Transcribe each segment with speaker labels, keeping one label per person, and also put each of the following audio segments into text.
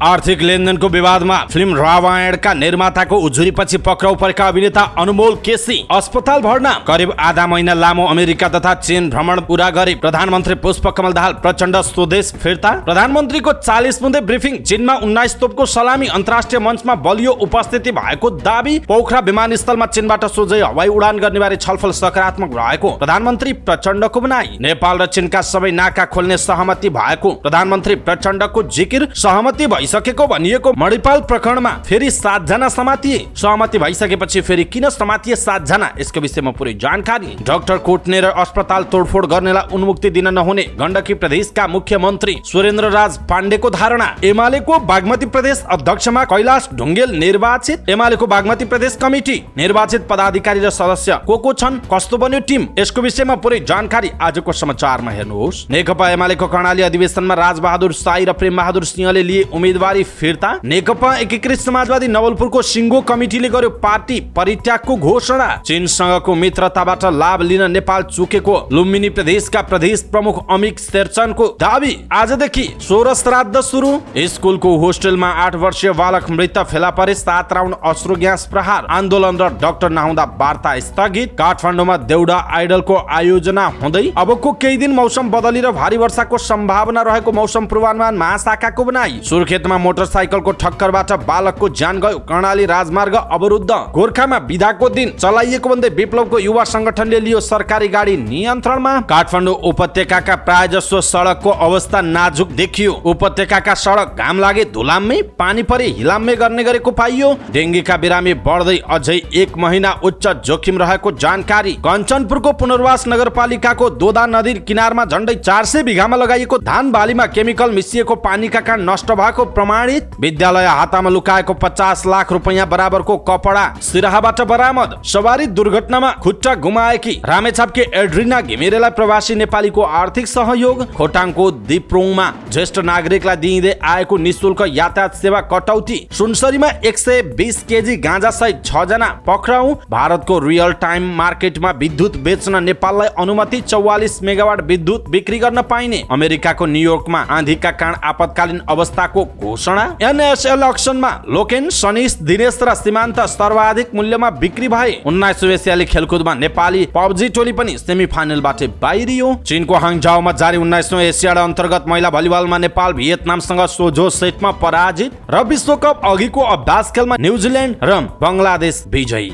Speaker 1: आर्थिक लेनदेनको विवादमा फिल्म रामायणका निर्माताको उजुरीपछि पक्राउ परेका अभिनेता अनमोल केसी अस्पताल भर्ना। करिब आधा महिना लामो अमेरिका तथा चीन भ्रमण पूरा गरी प्रधानमन्त्री पुष्पकमल दाहाल प्रचण्ड स्वदेश फिर्ता। प्रधानमन्त्रीको 40 बुँदे ब्रिफिङ, चीनमा 19 तोपको सलामी, अन्तर्राष्ट्रिय मञ्चमा बलियो उपस्थिति भएको दाबी। पोखरा विमानस्थलमा चीनबाट सोझै हवाई उडान गर्ने बारे छलफल सकारात्मक रहेको प्रधानमन्त्री प्रचण्डको भनाई। नेपाल र चीनका सबै नाका खोल्ने सहमति भएको प्रधानमन्त्री प्रचण्डको जिकिर। सहमति भइसकेको भनिएको मणिपाल प्रकरणमा फेरि 7 जना समातिए। सहमति भइसकेपछि फेरि किन समातिए 7 जना, यसको विषयमा पुरै जानकारी। डाक्टर कोट्ने र अस्पताल तोडफोड गर्नेलाई उन्मुक्ति दिन नहुने गण्डकी प्रदेशका मुख्यमन्त्री सुरेन्द्र राज पाण्डेको धारणा। एमालेको बागमती प्रदेश अध्यक्षमा कैलाश ढुङ्गेल निर्वाचित। एमालेको बागमती प्रदेश कमिटी निर्वाचित पदाधिकारी र सदस्य को छन्, कस्तो बन्यो टिम, यसको विषयमा पुरै जानकारी आजको समाचारमा हेर्नुहोस्। नेकपा एमालेको कर्णाली अधिवेशनमा राजबहादुर साई र प्रेमबहादुर सिंहले लिए उम्मेदवारी फिर्ता। नेकपा एकीकृत समाजवादी नवलपुरको सिङ्गो कमिटीले गर्यो पार्टी परित्यागको घोषणा। चीनसँगको मित्रताबाट लाभ लिन नेपाल चुकेको लुम्बिनी प्रदेशका प्रदेश प्रमुख अमिक शेरचनको दाबी। आजदेखि 16 श्राद्ध सुरु। स्कुलको होस्टेलमा 8 वर्षीय बालक मृत फेला परे, 7 राउन्ड अश्रु ग्यास प्रहार। आन्दोलन र डाक्टर नहुँदा वार्ता स्थगित। काठमाडौँमा देउडा आइडलको आयोजना हुँदै अबको केही दिन मौसम बदली र भारी वर्षाको सम्भावना रहेको मौसम पूर्वानुमान महाशाखाको बनाई। सुर्खेतमा मोटरसाइकलको ठक्करबाट बालकको ज्यान गयो। कर्णाली राजमार्ग अवरुद्ध। गोर्खामा बिदाको दिन चलाइएको भन्दै विप्लवको युवा संगठनले लियो सरकारी गाडी नियन्त्रणमा। काठमाडौँ उपत्यकाका प्रायजसो सडकको अवस्था नाजुक देखियो। उपत्यकाका सडक घाम लागे धुलाम्मै, पानी परे हिलाम्मै गर्ने गरेको पाइयो। डेङ्गीका बिरामी बढ्दै अझै 1 महिना उच्च जोखिम रहेको जानकारी। कञ्चनपुरको पुनर्वास नगरपालिकाको दोदा नदी किनारमा झण्डै 400 बिघामा लगाइएको धान बालीमा केमिकल मिसिएको पानीका कारण नष्ट भएको प्रमाणित। विद्यालय हातामा लुकाएको 50 लाख रुपैयाँ बराबरको कपडा सिराहाबाट बरामद। सवारी दुर्घटनामा खुट्टा गुमाएकी रामेछापकी एड्रिना घिमिरेलाई प्रवासी नेपालीको आर्थिक सहयोग। खोटाङको दिप्रोङमा ज्येष्ठ नागरिकलाई दिइँदै आएको निशुल्क यातायात सेवा कटौती। सुनसरीमा 120 केजी गाँजा सहित 6 जना पक्राउ। भारतको रियल टाइम मार्केटमा विद्युत बेच्न नेपाललाई अनुमति। 44 मेगावाट विद्युत बिक्री गर्न पाइने। अमेरिकाको न्युयोर्कमा आँधीका कारण आपतकालीन अवस्थाको घोषणा। एनएसएल अक्सनमा लोकेन, सनिस, दिनेश र सीमान्त सर्वाधिक मूल्यमा बिक्री भए। 19 एसियाली खेलकुदमा नेपाली पब्जी टोली पनि सेमी फाइनलबाट बाहिरियो। चीनको हाङझाओमा जारी 19औं एसियाड अन्तर्गत महिला भलिबलमा नेपाल भियतनामसँग सोझो सेटमा पराजित। र विश्वकप अघिको अभ्यास खेलमा न्युजिल्यान्ड र बङ्गलादेश विजयी।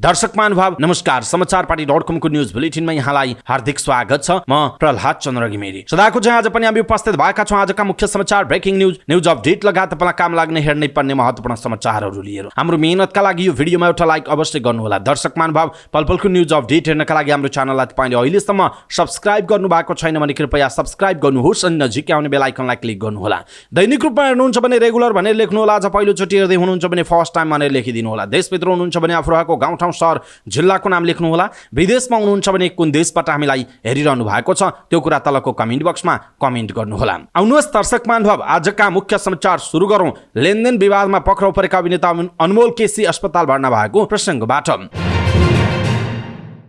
Speaker 1: दर्शक महानुभाव नमस्कार। समाचार पार्टी .com को न्यूज बुलेटिनमा यहाँलाई हार्दिक स्वागत छ। म प्रहलाद चन्द्र घिमिरे। सदाको चाहिँ आज पनि हामी उपस्थित भएका छौँ आजका मुख्य समाचार, ब्रेकिङ न्यूज अपडेट लगायत तपाईँलाई काम लाग्ने हेर्नै पर्ने महत्त्वपूर्ण समाचारहरू लिएर। हाम्रो मेहनतका लागि यो भिडियोमा एउटा लाइक अवश्य गर्नुहोला। दर्शक महानुभाव पलपलको न्यूज अपडेट हेर्नका लागि हाम्रो च्यानललाई तपाईँले अहिलेसम्म सब्स्क्राइब गर्नुभएको छैन भने कृपया सब्स्क्राइब गर्नुहोस् अनि नजिकै आउने बेल आइकनलाई क्लिक गर्नुहोला। दैनिक रूपमा हेर्नुहुन्छ भने रेगुलर भनेर लेख्नुहोला। आज पहिलोचोटि हेर्दै हुनुहुन्छ भने फर्स्ट टाइम भनेर लेखिदिनु होला। देशभित्र हुनुहुन्छ भने आफू रहेको गाउँठाउँ सहर जिल्लाको नाम लेख्नुहोला। विदेशमा हुनुहुन्छ भने कुन देशबाट हामीलाई हेरिरहनु भएको छ त्यो कुरा तलको कमेन्ट बक्समा कमेन्ट गर्नुहोला। आउनुहोस् दर्शक महानुभाव आजका मुख्य समाचार सुरु गरौँ। लेनदेन विवादमा पक्राउ परेका अभिनेता अनमोल केसी अस्पताल भर्ना भएको प्रसङ्गबाट।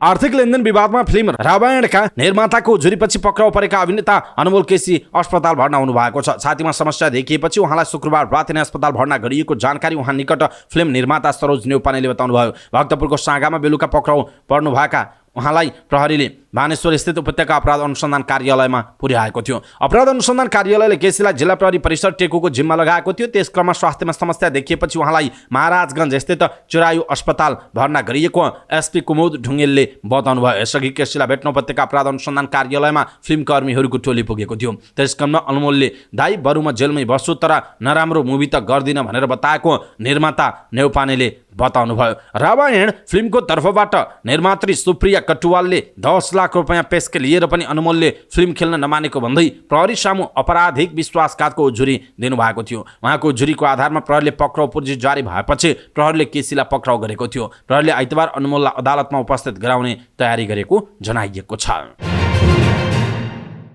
Speaker 1: आर्थिक लेनदेन विवादमा फिल्म रामायणका निर्माताको उजुरीपछि पक्राउ परेका अभिनेता अनमोल केसी अस्पताल भर्ना हुनु भएको छ। छातीमा समस्या देखिएपछि उहाँलाई शुक्रबार राति नै अस्पताल भर्ना गरिएको जानकारी उहाँ निकट फिल्म निर्माता सरोज नेउपानेले बताउनुभयो। भक्तपुरको सागामा बेलुका पक्राउ पर्नुभएका उहाँलाई प्रहरीले बानेश्वर स्थित उपत्यका अपराध अनुसन्धान कार्यालयमा पुर्याएको थियो। अपराध अनुसन्धान कार्यालयले केसीलाई जिल्ला प्रहरी परिसर टेकुको जिम्मा लगाएको थियो। त्यस क्रममा स्वास्थ्यमा समस्या देखिएपछि उहाँलाई महाराजगञ्ज स्थित चिरायु अस्पताल भर्ना गरिएको एसपी कुमुद ढुङ्गेलले बताउनुभयो। यसअघि केसीलाई भेट्न उपत्यका अपराध अनुसन्धान कार्यालयमा फिल्मकर्मीहरूको टोली पुगेको थियो। त्यस क्रममा अनमोलले दाइ बरु म जेलमै बस्छु तर नराम्रो मुभी त गर्दिन भनेर बताएको निर्माता नेउपानेले बताउनुभयो। रामायण फिल्मको तर्फबाट निर्मात्री सुप्रिया कटुवालले 10 लाख रुपैयाँ पेशके लिएर पनि अनमोलले फिल्म खेल्न नमानेको भन्दै प्रहरी सामु अपराधिक विश्वासघातको उजुरी दिनुभएको थियो। उहाँको उजुरीको आधारमा प्रहरीले पक्राउ पुर्जी जारी भएपछि प्रहरीले केसीलाई पक्राउ गरेको थियो। प्रहरीले आइतबार अनमोललाई अदालतमा उपस्थित गराउने तयारी गरेको जनाइएको छ।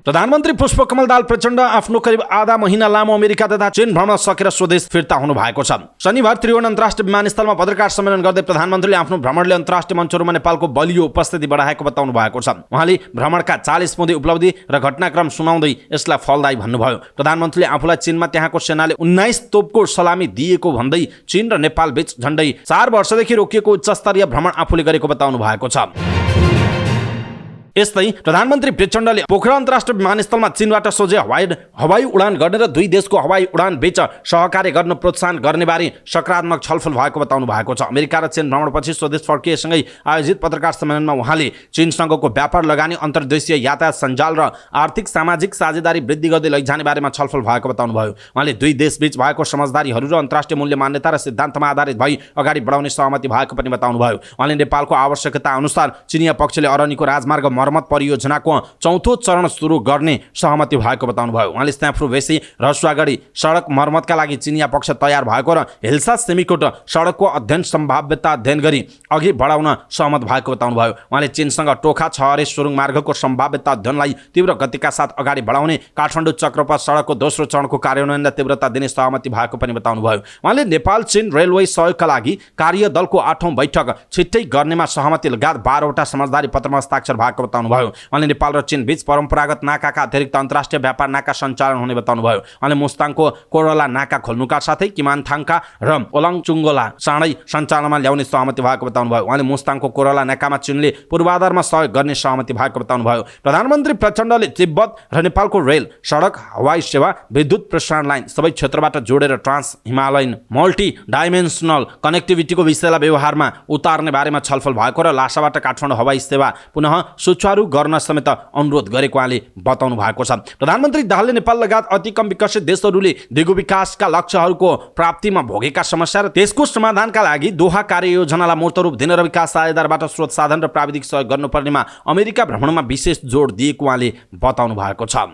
Speaker 1: प्रधानमन्त्री पुष्पकमल दाहाल प्रचण्ड आफ्नो करिब आधा महिना लामो अमेरिका तथा चीन भ्रमण सकेर स्वदेश फिर्ता हुनु भएको छ। शनिबार त्रिभुवन अन्तर्राष्ट्रिय विमानस्थलमा पत्रकार सम्मेलन गर्दै प्रधानमन्त्रीले आफ्नो भ्रमणले अन्तर्राष्ट्रिय मञ्चहरूमा नेपालको बलियो उपस्थिति बढाएको बताउनु भएको छ। उहाँले भ्रमणका 40 बुँदे उपलब्धि र घटनाक्रम सुनाउँदै यसलाई फलदायी भन्नुभयो। प्रधानमन्त्रीले आफूलाई चीनमा त्यहाँको सेनाले 19 तोपको सलामी दिएको भन्दै चीन र नेपाल बीच झण्डै 4 वर्षदेखि रोकिएको उच्चस्तरीय भ्रमण आफूले गरेको बताउनु भएको छ। यस्तै प्रधानमन्त्री प्रचण्डले पोखरा अन्तर्राष्ट्रिय विमानस्थलमा चीनबाट सोझै हवाई उडान गर्ने र दुई देशको हवाई उडान बीच सहकार्य गर्न प्रोत्साहन गर्ने बारे सकारात्मक छलफल भएको बताउनु भएको छ। अमेरिका र चीन भ्रमणपछि स्वदेश फर्किएसँगै आयोजित पत्रकार सम्मेलनमा उहाँले चीनसँगको व्यापार लगानी, अन्तर्देशीय यातायात सञ्जाल र आर्थिक सामाजिक साझेदारी वृद्धि गर्दै लैजाने बारेमा छलफल भएको बताउनुभयो। उहाँले दुई देशबीच भएको समझदारीहरू र अन्तर्राष्ट्रिय मूल्य मान्यता र सिद्धान्तमा आधारित भई अगाडि बढाउने सहमति भएको पनि बताउनुभयो। उहाँले नेपालको आवश्यकता अनुसार चिनिया पक्षले अरनिको राजमार्ग मर्मत परियोजनाको चौथो चरण सुरु गर्ने सहमति भएको बताउनुभयो। उहाँले स्ट्याफ्रू बेसी रसुवागढी सडक मर्मतका लागि चिनिया पक्ष तयार भएको र हिल्सा सेमिकोट सडकको अध्ययन सम्भाव्यता अध्ययन गरी अघि बढाउन सहमत भएको बताउनुभयो। उहाँले चीनसँग टोखा छहरे सुरुङ मार्गको सम्भाव्यता अध्ययनलाई तीव्र गतिका साथ अगाडि बढाउने, काठमाडौँ चक्रपथ सडकको दोस्रो चरणको कार्यान्वयनलाई तीव्रता दिने सहमति भएको पनि बताउनुभयो। उहाँले नेपाल चीन रेलवे सहयोगका लागि कार्यदलको 8औं बैठक छिट्टै गर्नेमा सहमति लगायत 12 वटा समझदारी पत्रमा हस्ताक्षर भएको बताउनुभयो। उहाँले नेपाल र चीन बीच परम्परागत नाकाका अतिरिक्त अन्तर्राष्ट्रिय व्यापार नाका सञ्चालन हुने बताउनुभयो। उहाँले मुस्ताङको कोरला नाका खोल्नुका साथै किमानथाङका र ओलाङचुङ्गोला चाँडै सञ्चालनमा ल्याउने सहमति भएको बताउनुभयो। उहाँले मुस्ताङको कोरला नाकामा चीनले पूर्वाधारमा सहयोग गर्ने सहमति भएको बताउनुभयो। प्रधानमन्त्री प्रचण्डले तिब्बत र नेपालको रेल, सडक, हवाई सेवा, विद्युत प्रसारण लाइन सबै क्षेत्रबाट जोडेर ट्रान्स हिमालयन मल्टी डाइमेन्सनल कनेक्टिभिटीको विषयलाई व्यवहारमा उतार्ने बारेमा छलफल भएको र लासाबाट काठमाडौँ हवाई सेवा पुनः सुचारू गर्न समेत अनुरोध गरेको उहाँले बताउनु भएको छ। प्रधानमन्त्री दाहालले नेपाल लगायत अति कम विकसित देशहरूले दिगो विकासका लक्ष्यहरूको प्राप्तिमा भोगेका समस्या र त्यसको समाधानका लागि दोहा कार्ययोजनालाई मूर्त रूप दिन र विकास साझेदारबाट स्रोत साधन र प्राविधिक सहयोग गर्नुपर्नेमा अमेरिका भ्रमणमा विशेष जोड दिएको उहाँले बताउनु भएको छ।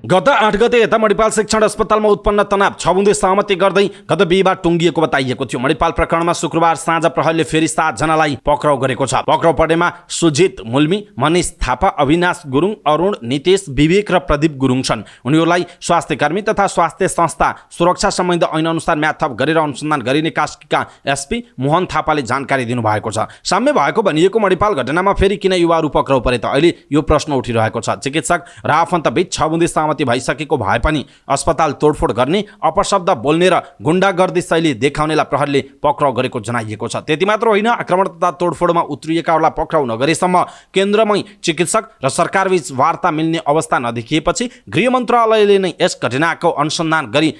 Speaker 1: गत 8 गते यता मणिपाल शिक्षण अस्पतालमा उत्पन्न तनाव 6 बुँदे सहमति गर्दै गत बिहीबार टुङ्गिएको बताइएको थियो। मणिपाल प्रकरणमा शुक्रबार साँझ प्रहरीले फेरि 7 जनालाई पक्राउ गरेको छ। पक्राउ पर्नेमा सुजित मुल्मी, मनिष थापा, अविनाश गुरुङ, अरुण, नितेश, विवेक र प्रदीप गुरुङ छन्। उनीहरूलाई स्वास्थ्यकर्मी तथा स्वास्थ्य संस्था सुरक्षा सम्बन्धी ऐन अनुसार म्याद थप गरेर अनुसन्धान गरिने कास्कीका एसपी मोहन थापाले जानकारी दिनुभएको छ। साम्य भएको भनिएको मणिपाल घटनामा फेरि किन युवाहरू पक्राउ परे त, अहिले यो प्रश्न उठिरहेको छ। चिकित्सक र आफन्तबीच 6 बुँदे सहमति भइसकेको भए पनि अस्पताल तोडफोड गर्ने, अपशब्द बोल्ने र गुण्डागर्दी शैली देखाउनेलाई प्रहरीले पक्राउ गरेको जनाइएको छ। त्यति मात्र होइन, आक्रमण तथा तोडफोडमा उत्रिएकाहरूलाई पक्राउ नगरेसम्म केन्द्रमै चिकित्सक र सरकारबीच वार्ता मिल्ने अवस्था नदेखिएपछि गृह मन्त्रालयले नै यस घटनाको अनुसन्धान गरी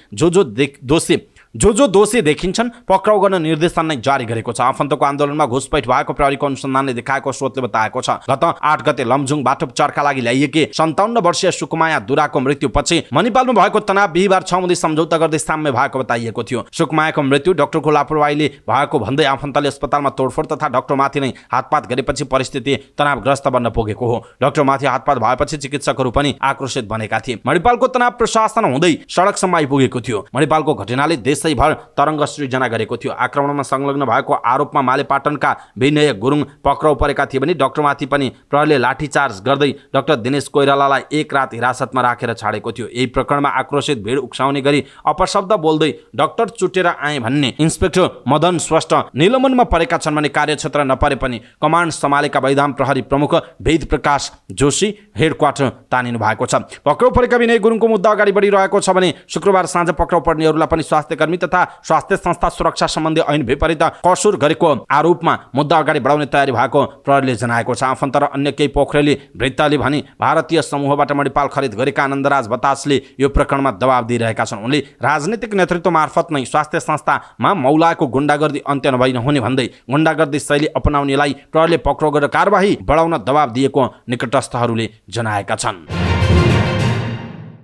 Speaker 1: जो दोषी देखिन्छन् पक्राउ गर्न निर्देशन नै जारी गरेको छ। आफन्तको आन्दोलनमा घुसपैठ भएको प्रहरीको अनुसन्धानले देखाएको स्रोतले बताएको छ। गत 8 गते लमजुङबाट उपचारका लागि ल्याइएकी 57 वर्षीय सुकुमाया दुराको मृत्युपछि मणिपालमा भएको तनाव बिहीबार 6 बुँदे सम्झौता गर्दै साम्य भएको बताइएको थियो। सुकुमायाको मृत्यु डाक्टरको लापरवाहीले भएको भन्दै आफन्तले अस्पतालमा तोडफोड तथा डाक्टरमाथि नै हातपात गरेपछि परिस्थिति तनावग्रस्त बन्न पुगेको हो। डाक्टरमाथि हातपात भएपछि चिकित्सकहरू पनि आक्रोशित बनेका थिए। मणिपालको तनाव प्रशासन हुँदै सडकसम्म आइपुगेको थियो। मणिपालको घटनाले देशैभर तरङ्ग सृजना गरेको थियो। आक्रमणमा संलग्न भएको आरोपमा मालेपाटनका विनय गुरुङ पक्राउ परेका थिए भने डाक्टरमाथि पनि प्रहरीले लाठीचार्ज गर्दै डाक्टर दिनेश कोइरालालाई 1 रात हिरासतमा राखेर छाडेको थियो। यही प्रकरणमा आक्रोशित भिड उक्साउने गरी अपशब्द बोल्दै डाक्टर चुटेर आए भन्ने इन्सपेक्टर मदन श्रेष्ठ निलम्बनमा परेका छन् भने कार्यक्षेत्र नपरे पनि कमान्ड सम्हालेका वैधाम प्रहरी प्रमुख वेद प्रकाश जोशी हेडक्वार्टर तानिनु भएको छ। पक्राउ परेका विनय गुरुङको मुद्दा अगाडि बढिरहेको छ भने शुक्रबार साँझ पक्राउ पर्नेहरूलाई पनि स्वास्थ्यकर्मी तथा स्वास्थ्य संस्था सुरक्षा सम्बन्धी ऐन विपरीत कसुर गरेको आरोपमा मुद्दा अगाडि बढाउने तयारी भएको प्रहरीले जनाएको छ। आफन्त र अन्य केही पोखरेली वृत्तले भने भारतीय समूहबाट मणिपाल खरिद गरेका आनन्दराज बतासले यो प्रकरणमा दबाब दिइरहेका छन्। उनले राजनीतिक नेतृत्व मार्फत नै स्वास्थ्य संस्थामा मौलाको गुण्डागर्दी अन्त्य नहुने भन्दै गुण्डागर्दी शैली अपनाउनेलाई प्रहरीले पक्राउ गरेर कारबाही बढाउन दबाब दिएको निकटस्थहरूले जनाएका छन्।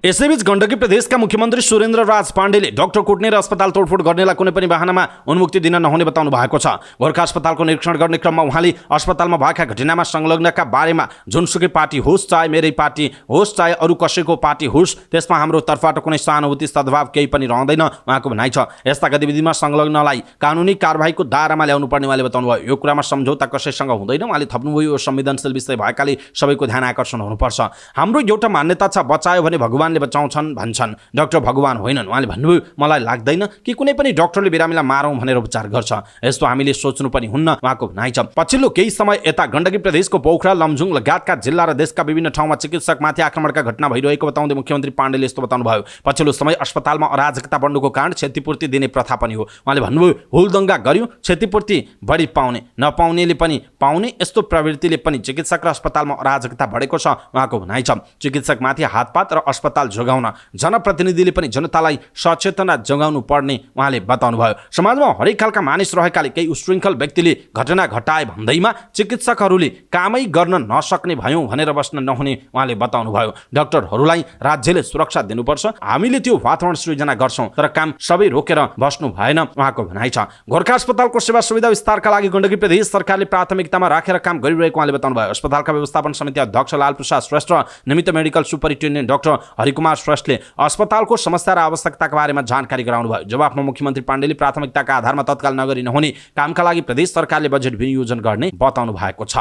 Speaker 1: यसैबीच गण्डकी प्रदेशका मुख्यमन्त्री सुरेन्द्र राज पाण्डेले डाक्टर कुट्ने र अस्पताल तोडफोड गर्नेलाई कुनै पनि बहानामा उन्मुक्ति दिन नहुने बताउनु भएको छ। गोरखा अस्पतालको निरीक्षण गर्ने क्रममा उहाँले अस्पतालमा भएका घटनामा संलग्नका बारेमा जुनसुकै पार्टी होस्, चाहे मेरै पार्टी होस्, चाहे अरू कसैको पार्टी होस्, त्यसमा हाम्रो तर्फबाट कुनै सहानुभूति सद्भाव केही पनि रहँदैन उहाँको भनाइ छ। यस्ता गतिविधिमा संलग्नलाई कानुनी कारबाहीको दायरामा ल्याउनु पर्ने उहाँले बताउनुभयो। यो कुरामा सम्झौता कसैसँग हुँदैन उहाँले थप्नुभयो। यो संवेदनशील विषय भएकाले सबैको ध्यान आकर्षण हुनुपर्छ। हाम्रो एउटा मान्यता छ, बचायो भने भगवानले बचाउँछन् भन्छन्, डाक्टर भगवान होइनन्। उहाँले भन्नुभयो, मलाई लाग्दैन कि कुनै पनि डाक्टरले बिरामीलाई मारौँ भनेर उपचार गर्छ। यस्तो हामीले सोच्नु पनि हुन्न उहाँको भनाइ छ। पछिल्लो केही समय यता गण्डकी प्रदेशको पोखरा, लमजुङ लगायतका जिल्ला र देशका विभिन्न ठाउँमा चिकित्सकमाथि आक्रमणका घटना भइरहेको बताउँदै मुख्यमन्त्री पाण्डेले यस्तो बताउनुभयो। पछिल्लो समय अस्पतालमा अराजकता बढ्नुको कारण क्षतिपूर्ति दिने प्रथा पनि हो। उहाँले भन्नुभयो, हुलदङ्गा गर्यो, क्षतिपूर्ति बढी पाउने, नपाउनेले पनि पाउने, यस्तो प्रवृत्तिले पनि चिकित्सक र अस्पतालमा अराजकता बढेको छ उहाँको भनाइ छ। चिकित्सकमाथि हातपात र अस्पताल जोगाउन जनप्रतिनिधिले पनि जनतालाई सचेतना जगाउनु पर्ने उहाँले बताउनुभयो। समाजमा हरेक खालका मानिस रहेकाले केही उशृङ्खल व्यक्तिले घटना घटाए भन्दैमा चिकित्सकहरूले कामै गर्न नसक्ने भयौँ भनेर बस्न नहुने उहाँले बताउनुभयो। डाक्टरहरूलाई राज्यले सुरक्षा दिनुपर्छ, हामीले त्यो वातावरण सृजना गर्छौँ, तर काम सबै रोकेर बस्नु भएन उहाँको भनाइ छ। गोरखा अस्पतालको सेवा सुविधा विस्तारका लागि गण्डकी प्रदेश सरकारले प्राथमिकतामा राखेर काम गरिरहेको उहाँले बताउनुभयो। अस्पतालका व्यवस्थापन समिति अध्यक्ष लालप्रसाद श्रेष्ठ, निमित्त मेडिकल सुपरिन्टेन्डेन्ट डाक्टर हरिकुमार श्रेष्ठले अस्पतालको समस्या र आवश्यकताका बारेमा जानकारी गराउनुभयो। जवाफमा मुख्यमन्त्री पाण्डेले प्राथमिकताका आधारमा तत्काल नगरी नहुने कामका लागि प्रदेश सरकारले बजेट विनियोजन गर्ने बताउनु भएको छ।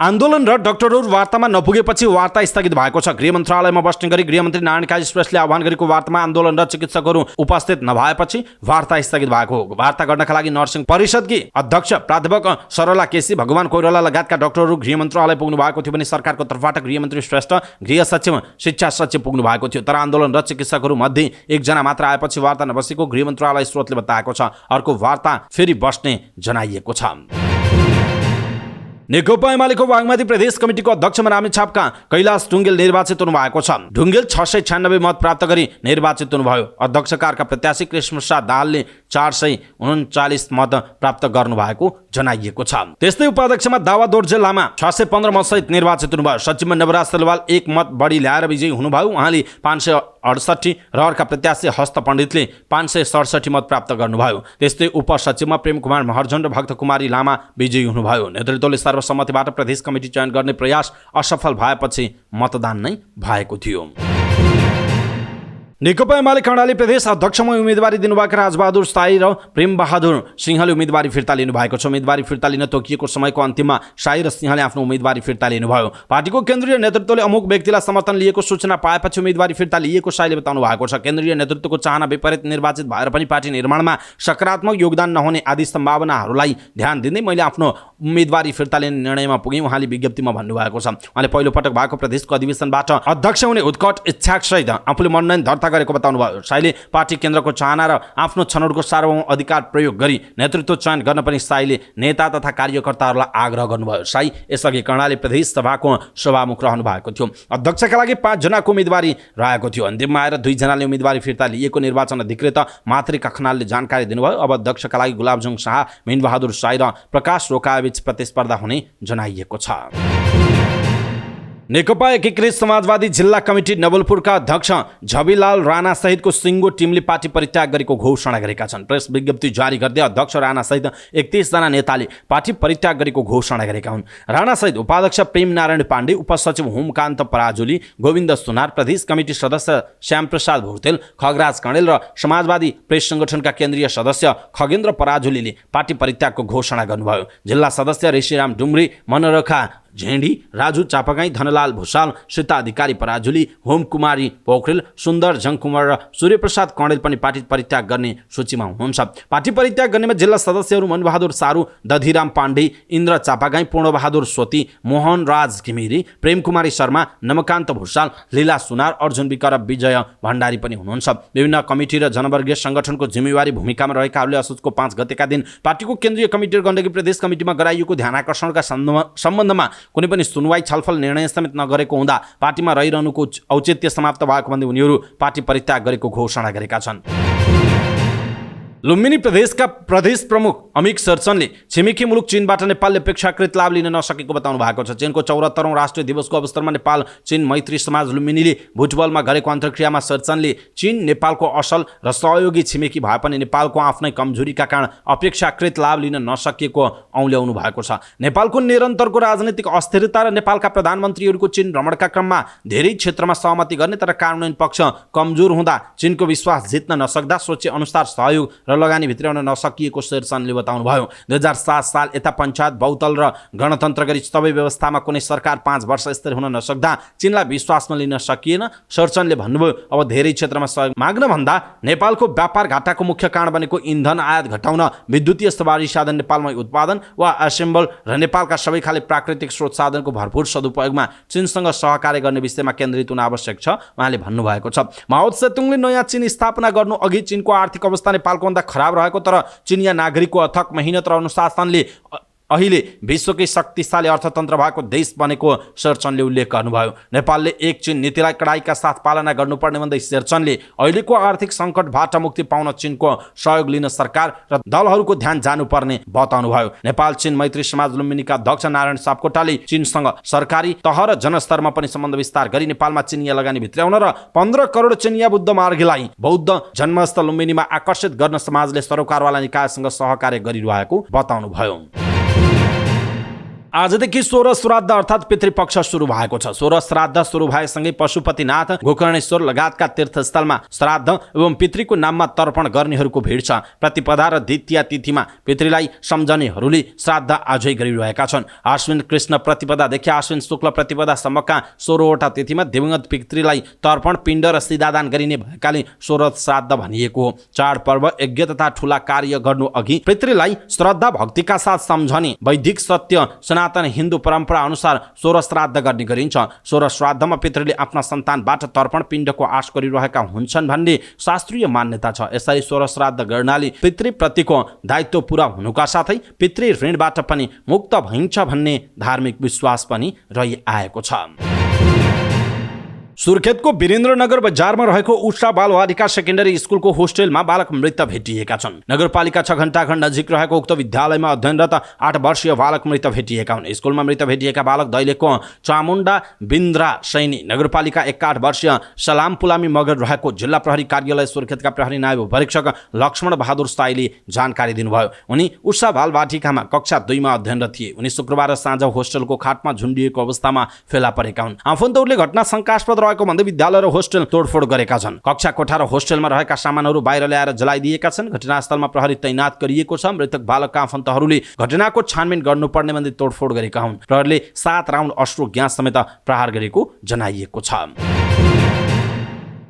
Speaker 1: आन्दोलन र डाक्टरहरू वार्तामा नपुगेपछि वार्ता स्थगित भएको छ। गृह मन्त्रालयमा बस्ने गरी गृहमन्त्री नारायण काजी श्रेष्ठले आह्वान गरेको वार्तामा आन्दोलन र चिकित्सकहरू उपस्थित नभएपछि वार्ता स्थगित भएको हो। वार्ता गर्नका लागि नर्सिङ परिषदकी अध्यक्ष प्राध्यापक सरला केसी, भगवान कोइराला लगायतका डाक्टरहरू गृह मन्त्रालय पुग्नु भएको थियो भने सरकारको तर्फबाट गृहमन्त्री श्रेष्ठ, गृह सचिव, शिक्षा सचिव पुग्नु भएको थियो। तर आन्दोलन र चिकित्सकहरू मध्ये एकजना मात्र आएपछि वार्ता नबसेको गृह मन्त्रालय स्रोतले बताएको छ। अर्को वार्ता फेरि बस्ने जनाइएको छ। नेकपा एमालेको बागमती प्रदेश कमिटीको अध्यक्षमा रामेछापका कैलाश ढुङ्गेल निर्वाचित हुनुभएको छ। ढुङ्गेल 696 मत प्राप्त गरी निर्वाचित हुनुभयो। अध्यक्ष कारका प्रत्याशी कृष्णप्रसाद दाहालले 439 मत प्राप्त गर्नुभएको जनाइएको छ। त्यस्तै उपाध्यक्षमा दावा दोर्जे लामा 615 मतसहित निर्वाचित हुनुभयो। सचिवमा नवराज सेलवाल 1 मत बढी ल्याएर विजयी हुनुभयो। उहाँले 568 र अर्का प्रत्याशी हस्त पण्डितले 567 मत प्राप्त गर्नुभयो। त्यस्तै उपसचिवमा प्रेम कुमार महर्जन र भक्त कुमारी लामा विजयी हुनुभयो। नेतृत्वले सर्वसम्मतिबाट प्रदेश कमिटी चयन गर्ने प्रयास असफल भएपछि मतदान नै भएको थियो। नेकपा एमाले कर्णाली प्रदेश अध्यक्षमा उम्मेदवारी दिनुभएका राजबहादुर साई र प्रेमबहादुर सिंहले उम्मेदवारी फिर्ता लिनुभएको छ। उम्मेदवारी फिर्ता लिन तोकिएको समयको अन्तिममा साई र सिंहले आफ्नो उम्मेदवारी फिर्ता लिनुभयो। पार्टीको केन्द्रीय नेतृत्वले अमुक व्यक्तिलाई समर्थन लिएको सूचना पाएपछि उम्मेदवारी फिर्ता लिएको साईले बताउनु भएको छ। केन्द्रीय नेतृत्वको चाहना विपरीत निर्वाचित भएर पनि पार्टी निर्माणमा सकारात्मक योगदान नहुने आदि सम्भावनाहरूलाई ध्यान दिँदै मैले आफ्नो उम्मेदवारी फिर्ता लिने निर्णयमा पुगेँ उहाँले विज्ञप्तिमा भन्नुभएको छ। उहाँले पहिलोपटक भएको प्रदेशको अधिवेशनबाट अध्यक्ष हुने उत्कट इच्छासहित आफूले मनोनयन दर्ता गरेको बताउनुभयो। साईले पार्टी केन्द्रको चाहना र आफ्नो छनौटको सार्वभौम अधिकार प्रयोग गरी नेतृत्व चयन गर्न पनि साईले नेता तथा कार्यकर्ताहरूलाई आग्रह गर्नुभयो। साई यसअघि कर्णाली प्रदेश सभाको सभामुख रहनु भएको थियो। अध्यक्षका लागि 5 जनाको उम्मेदवारी रहेको थियो। अन्तिममा आएर 2 जनाले उम्मेदवारी फिर्ता लिएको निर्वाचन अधिकृत मातृका खनालले जानकारी दिनुभयो। अब अध्यक्षका लागि गुलाबजङ शाह, मीनबहादुर साई र प्रकाश रोकाबीच प्रतिस्पर्धा हुने जनाइएको छ। नेकपा एकीकृत समाजवादी जिल्ला कमिटी नवलपुरका अध्यक्ष झबीलाल राणा सहितको सिङ्गो टिमले पार्टी परित्याग गरेको घोषणा गरेका छन्। प्रेस विज्ञप्ति जारी गर्दै अध्यक्ष राणा सहित 31 जना नेताले पार्टी परित्याग गरेको घोषणा गरेका हुन्। राणा सहित उपाध्यक्ष प्रेम नारायण पाण्डे, उपसचिव होमकान्त पराजुली, गोविन्द सुनार, प्रदेश कमिटी सदस्य श्यामप्रसाद भुर्तेल, खगराज कणेल र समाजवादी प्रेस सङ्गठनका केन्द्रीय सदस्य खगेन्द्र पराजुलीले पार्टी परित्यागको घोषणा गर्नुभयो। जिल्ला सदस्य ऋषिराम डुम्री, मनरेखा झेंडी, राजू चापागाई, धनलाल भूषाल, सीता अधिकारी पराजुली, होम कुमारी पोखरेल, सुन्दर जङकुमार र सूर्यप्रसाद कणेल पनि पार्टी परित्याग गर्ने सूचीमा हुनुहुन्छ। पार्टी परित्याग गर्नेमा जिल्ला सदस्यहरू मनबहादुर सारू, दधिराम पाण्डे, इन्द्र चापागाई, पूर्णबहादुर सोती, मोहन राज घिमिरी, प्रेम कुमारी शर्मा, नमकान्त भूषाल, लीला सुनार, अर्जुन विक र विजय भण्डारी पनि हुनुहुन्छ। विभिन्न कमिटी र जनवर्गीय सङ्गठनको जिम्मेवारी भूमिकामा रहेकाहरूले असोजको 5 गतेका दिन पार्टीको केन्द्रीय कमिटी र गण्डकी प्रदेश कमिटीमा गराइएको ध्यानाकर्षणका सम्बन्धमा कुनै पनि सुनवाई, छलफल, निर्णय समेत नगरेको हुँदा पार्टीमा रहिरहनुको औचित्य समाप्त भएको भन्दै उनीहरू पार्टी परित्याग गरेको घोषणा गरेका छन्। लुम्बिनी प्रदेशका प्रदेश प्रमुख अमिक शेरचनले छिमेकी मुलुक चीनबाट नेपालले अपेक्षाकृत लाभ लिन नसकेको बताउनु भएको छ। चीनको 74औं राष्ट्रिय दिवसको अवसरमा नेपाल चीन मैत्री समाज लुम्बिनीले भुटबलमा गरेको अन्तर्क्रियामा शेरचनले चीन नेपालको असल र सहयोगी छिमेकी भए पनि नेपालको आफ्नै कमजोरीका कारण अपेक्षाकृत लाभ लिन नसकेको औल्याउनु भएको छ। नेपालको निरन्तरको राजनीतिक अस्थिरता र नेपालका प्रधानमन्त्रीहरूको चीन भ्रमणका क्रममा धेरै क्षेत्रमा सहमति गर्ने तर कानुनी पक्ष कमजोर हुँदा चीनको विश्वास जित्न नसक्दा सोचे अनुसार सहयोग र लगानी भित्राउन नसकिएको शेरचनले बताउनुभयो। 2007 साल यता पञ्चायत बहुतल र गणतन्त्र गरी सबै व्यवस्थामा कुनै सरकार 5 वर्ष स्थिर हुन नसक्दा चीनलाई विश्वासमा लिन सकिएन। शेरचनले भन्नुभयो, अब धेरै क्षेत्रमा सहयोग माग्न भन्दा नेपालको व्यापार घाटाको मुख्य कारण बनेको इन्धन आयात घटाउन, विद्युतीय सवारी साधन नेपालमै उत्पादन वा एसेम्बल र नेपालका सबै खाले प्राकृतिक स्रोत साधनको भरपूर सदुपयोगमा चीनसँग सहकार्य गर्ने विषयमा केन्द्रित हुन आवश्यक छ उहाँले भन्नुभएको छ। माओ त्से-तुङले नयाँ चीन स्थापना गर्नु अघि चीनको आर्थिक अवस्था नेपालको भन्दा खराब रहेको तर चिनिया नागरिकको अथक मेहनत र अनुशासनले अहिले विश्वकै शक्तिशाली अर्थतन्त्र भएको देश बनेको शेरचनले उल्लेख गर्नुभयो। नेपालले एक चीन नीतिलाई कडाइका साथ पालना गर्नुपर्ने भन्दै शेरचनले अहिलेको आर्थिक सङ्कटबाट मुक्ति पाउन चीनको सहयोग लिन सरकार र दलहरूको ध्यान जानुपर्ने बताउनुभयो। नेपाल चीन मैत्री समाज लुम्बिनीका अध्यक्ष नारायण सापकोटाले चीनसँग सरकारी तह र जनस्तरमा पनि सम्बन्ध विस्तार गरी नेपालमा चिनिया लगानी भित्राउन र 15 करोड चिनिया बुद्ध मार्गीलाई बौद्ध जन्मस्थल लुम्बिनीमा आकर्षित गर्न समाजले सरोकारवाला निकायसँग सहकार्य गरिरहेको बताउनुभयो। आजदेखि 16 श्राद्ध अर्थात् पितृपक्ष सुरु भएको छ। 16 श्राद्ध सुरु भएसँगै पशुपतिनाथ, गोकर्णेश्वर लगायतका तीर्थस्थलमा श्राद्ध एवं पितृको नाममा तर्पण गर्नेहरूको भिड छ। प्रतिपदा र द्वितीया तिथिमा पितृलाई सम्झनेहरूले श्राद्ध आजै गरिरहेका छन्। आश्विन कृष्ण प्रतिपदादेखि आश्विन शुक्ल प्रतिपदासम्मका 16वटा तिथिमा दिवंगत पितृलाई तर्पण, पिण्ड र सिधादान गरिने भएकाले 16 श्राद्ध भनिएको हो। चाडपर्व, यज्ञ तथा ठूला कार्य गर्नु अघि पितृलाई श्रद्धा भक्तिका साथ सम्झने वैदिक सत्य सनातन हिन्दू परम्परा अनुसार 16 श्राद्ध गर्ने गरिन्छ। 16 श्राद्धमा पितृले आफ्ना सन्तानबाट तर्पण पिण्डको आश गरिरहेका हुन्छन् भन्ने शास्त्रीय मान्यता छ। यसरी 16 श्राद्ध गर्नाले पितृप्रतिको दायित्व पूरा हुनुका साथै पितृ ऋणबाट पनि मुक्त भइन्छ भन्ने धार्मिक विश्वास पनि रहिआएको छ। सुर्खेतको वीरेन्द्रनगर बजारमा रहेको उषा बालबालिका सेकेन्डरी स्कुलको होस्टेलमा बालक मृत भेटिएका छन्। नगरपालिका 6 घण्टाखण्ड नजिक रहेको उक्त विद्यालयमा अध्ययनरत 8 वर्षीय बालक मृत भेटिएका हुन्। स्कुलमा मृत भेटिएका बालक दैलेखको चामुण्डा बिन्द्रा सैनी, नगरपालिका 8 वर्षीय सलाम पुलामी मगर रहेको जिल्ला प्रहरी कार्यालय सुर्खेतका प्रहरी नायब परीक्षक लक्ष्मण बहादुर साईले जानकारी दिनुभयो। उनी उषा बालबालिकामा कक्षा 2 मा अध्ययनरत थिए। उनी शुक्रबार साँझ होस्टेलको खाटमा झुन्डिएको अवस्थामा फेला परेका हुन्। आफन्तहरूले घटना शङ्कास्पद रहेको भन्दै विद्यालय र होस्टेल तोडफोड गरेका छन्। कक्षा कोठा र होस्टेलमा रहेका सामानहरू बाहिर ल्याएर जलाइदिएका छन्। घटनास्थलमा प्रहरी तैनात गरिएको छ। मृतक बालकका आफन्तहरूले घटनाको छानबिन गर्नुपर्ने भन्दै तोडफोड गरेका हुन्। प्रहरीले 7 राउन्ड अश्रु ग्यास समेत प्रहार गरेको जनाइएको छ।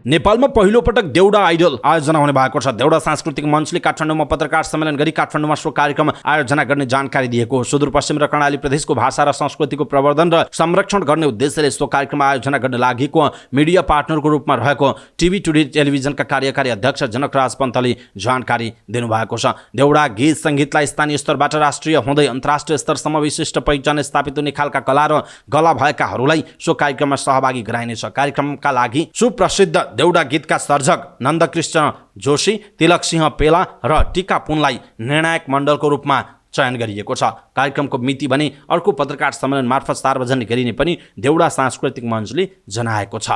Speaker 1: नेपालमा पहिलो पटक देउडा आइडल आयोजना हुने भएको छ। देउडा सांस्कृतिक मञ्चले काठमाडौँमा पत्रकार सम्मेलन गरी काठमाडौँमा सो कार्यक्रम आयोजना गर्ने जानकारी दिएको हो। सुदूरपश्चिम र कर्णाली प्रदेशको भाषा र संस्कृतिको प्रवर्धन र संरक्षण गर्ने उद्देश्यले सो कार्यक्रम आयोजना गर्न लागेको मिडिया पार्टनरको रूपमा रहेको टिभी टुडे टेलिभिजनका कार्यकारी अध्यक्ष जनकराज पन्तले जानकारी दिनुभएको छ। देउडा गीत सङ्गीतलाई स्थानीय स्तरबाट राष्ट्रिय हुँदै अन्तर्राष्ट्रिय स्तरसम्म विशिष्ट पहिचान स्थापित हुने खालका कला र गला भएकाहरूलाई सो कार्यक्रममा सहभागी गराइनेछ। कार्यक्रमका लागि सुप्रसिद्ध देउडा गीतका सर्जक नन्दकृष्ण जोशी, तिलक सिंह पेला र टिका पुनलाई निर्णायक मण्डलको रूपमा चयन गरिएको छ। कार्यक्रमको मिति भने अर्को पत्रकार सम्मेलन मार्फत सार्वजनिक गरिने पनि देउडा सांस्कृतिक मञ्चले जनाएको छ।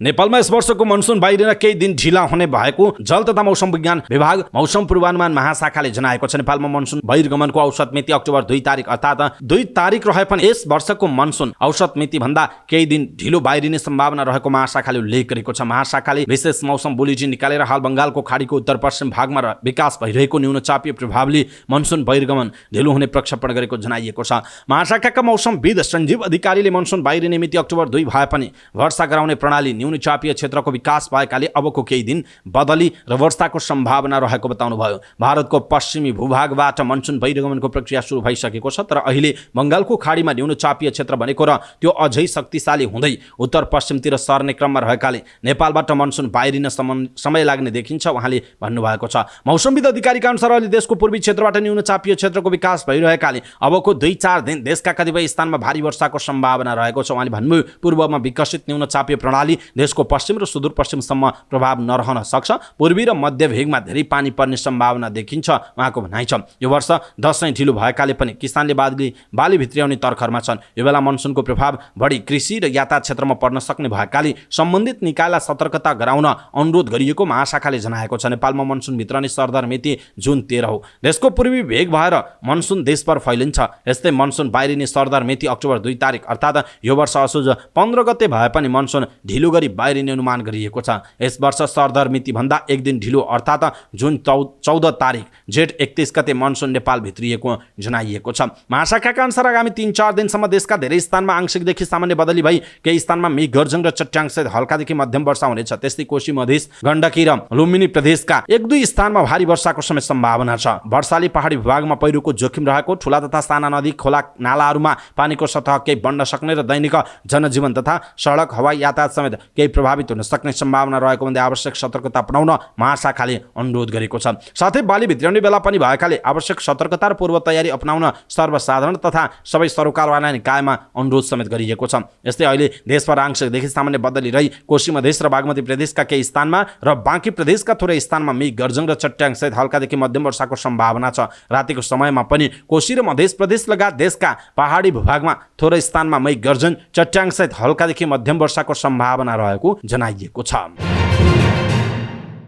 Speaker 1: नेपालमा यस वर्षको मनसुन बाहिरिन केही दिन ढिला हुने भएको जल तथा मौसम विज्ञान विभाग मौसम पूर्वानुमान महाशाखाले जनाएको छ। नेपालमा मनसुन बहिर्गमनको औसत मिति अक्टोबर 2 तारिक अर्थात् 2 तारिक रहे पनि यस वर्षको मनसुन औसत मिति भन्दा केही दिन ढिलो बाहिरिने सम्भावना रहेको महाशाखाले उल्लेख गरेको छ। महाशाखाले विशेष मौसम बुलेटिन निकालेर हाल बंगालको खाडीको उत्तर-पश्चिम भागमा विकास भइरहेको न्यूनचापीय प्रभावले मनसुन बहिर्गमन ढिलो हुने प्रक्षेपण गरेको जनाइएको छ। महाशाखाका मौसमविद सञ्जीव अधिकारीले मनसुन बाहिरिने मिति अक्टोबर 2 भए पनि वर्षा गराउने प्रणाली न्यूनचापीय क्षेत्रको विकास भएकाले अबको केही दिन बदली र वर्षाको सम्भावना रहेको बताउनुभयो। भारतको पश्चिमी भूभागबाट मनसुन बहिर्गमनको प्रक्रिया सुरु भइसकेको छ, तर अहिले बंगालको खाडीमा न्यूनचापीय क्षेत्र बनेको र त्यो अझै शक्तिशाली हुँदै उत्तर पश्चिमतिर सर्ने क्रममा रहेकाले नेपालबाट मनसुन बाहिरिन समय लाग्ने देखिन्छ उहाँले भन्नुभएको छ। मौसमविद अधिकारीका अनुसार अहिले देशको पूर्वी क्षेत्रबाट न्यूनचापीय क्षेत्रको विकास भइरहेकाले अबको 2-4 दिन देशका कतिपय स्थानमा भारी वर्षाको सम्भावना रहेको छ। उहाँले भन्नुभयो पूर्वमा विकसित न्यूनचापीय प्रणाली देशको पश्चिम र सुदूरपश्चिमसम्म प्रभाव नरहन सक्छ। पूर्वी र मध्य भेगमा धेरै पानी पर्ने सम्भावना देखिन्छ उहाँको भनाइ छ। यो वर्ष दशैं ढिलो भएकाले पनि किसानले बाली भित्र्याउने तर्खरमा छन्। यो बेला मनसुनको प्रभाव बढी कृषि र यातायात क्षेत्रमा पर्न सक्ने भएकाले सम्बन्धित निकायलाई सतर्कता गराउन अनुरोध गरिएको महाशाखाले जनाएको छ। नेपालमा मनसुन भित्र नै सरदर मिति जुन 13 हो। देशको पूर्वी भेग भएर मनसुन देशभर फैलिन्छ। यस्तै मनसुन बाहिरिने सरदर मिति अक्टोबर 2 तारिक अर्थात् यो वर्ष असोज 15 गते भए पनि मनसुन ढिलो गरी बाहिरिने अनुमान गरिएको छ। यस वर्ष सरदर मिति भन्दा एक दिन ढिलो अर्थात् जुन 14 तारिक जेठ 31 गते मनसुन नेपाल भित्रिएको जनाइएको छ। महाशाखाका अनुसार आगामी 3-4 दिनसम्म देशका धेरै स्थानमा आंशिकदेखि सामान्य बदली भई केही स्थानमा मेघ गर्जन र चट्याङसहित हल्कादेखि मध्यम वर्षा हुनेछ। त्यस्तै कोशी मधेस गण्डकी र लुम्बिनी प्रदेशका 1-2 स्थानमा भारी वर्षाको समेत सम्भावना छ। वर्षाले पहाडी विभागमा पहिरोको जोखिम रहेको, ठूला तथा साना नदी खोला नालाहरूमा पानीको सतह केही बढ्न सक्ने र दैनिक जनजीवन तथा सडक हवाई यातायात समेत केही प्रभावित हुन सक्ने सम्भावना रहेको भन्दै आवश्यक सतर्कता अपनाउन महाशाखाले अनुरोध गरेको छ। साथै बाली भित्र्याउने बेला पनि भएकाले आवश्यक सतर्कता र पूर्व तयारी अपनाउन सर्वसाधारण तथा सबै सरकारवाला निकायमा अनुरोध समेत गरिएको छ। यस्तै अहिले देशभर आंशिकदेखि सामान्य बदली रही कोशी मधेस र बागमती प्रदेशका केही स्थानमा र बाँकी प्रदेशका थोरै स्थानमा मेघ गर्जन र चट्याङसहित हल्कादेखि मध्यम वर्षाको सम्भावना छ। रातिको समयमा पनि कोशी र मधेस प्रदेश लगायत देशका पहाडी भूभागमा थोरै स्थानमा मेघ गर्जन चट्याङसहित हल्कादेखि मध्यम वर्षाको सम्भावना रहेको जनाइएको छ।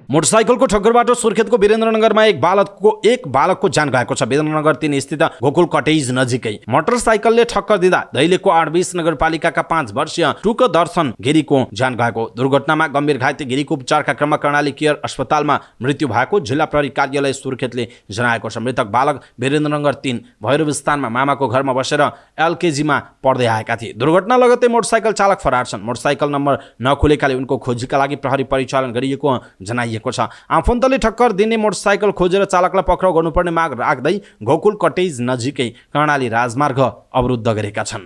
Speaker 1: मोटरसाइकलको ठक्करबाट सुर्खेतको वीरेन्द्रनगरमा एक बालकको ज्यान गएको छ। वीरेन्द्रनगर 3 स्थित गोकुल कटेज नजिकै मोटरसाइकलले ठक्कर दिँदा दैलेखको 8-20 नगरपालिकाका 5 वर्षीय टुक दर्शन गिरीको ज्यान गएको। दुर्घटनामा गम्भीर घाइते गिरीको उपचारका क्रममा कर्णाली केयर अस्पतालमा मृत्यु भएको जिल्ला प्रहरी कार्यालय सुर्खेतले जनाएको छ। मृतक बालक वीरेन्द्रनगर 3 भैरव स्थानमा मामाको घरमा बसेर एलकेजीमा पढ्दै आएका थिए। दुर्घटना लगत्तै मोटरसाइकल चालक फरार छन्। मोटरसाइकल नम्बर नखुलेकाले उनको खोजीका लागि प्रहरी परिचालन गरिएको जनाइएको छ। आफन्तले ठक्कर दिने मोटरसाइकल खोजेर चालकलाई पक्राउ गर्नुपर्ने माग राख्दै गोकुल कटेज नजिकै कर्णाली राजमार्ग अवरुद्ध गरेका छन्।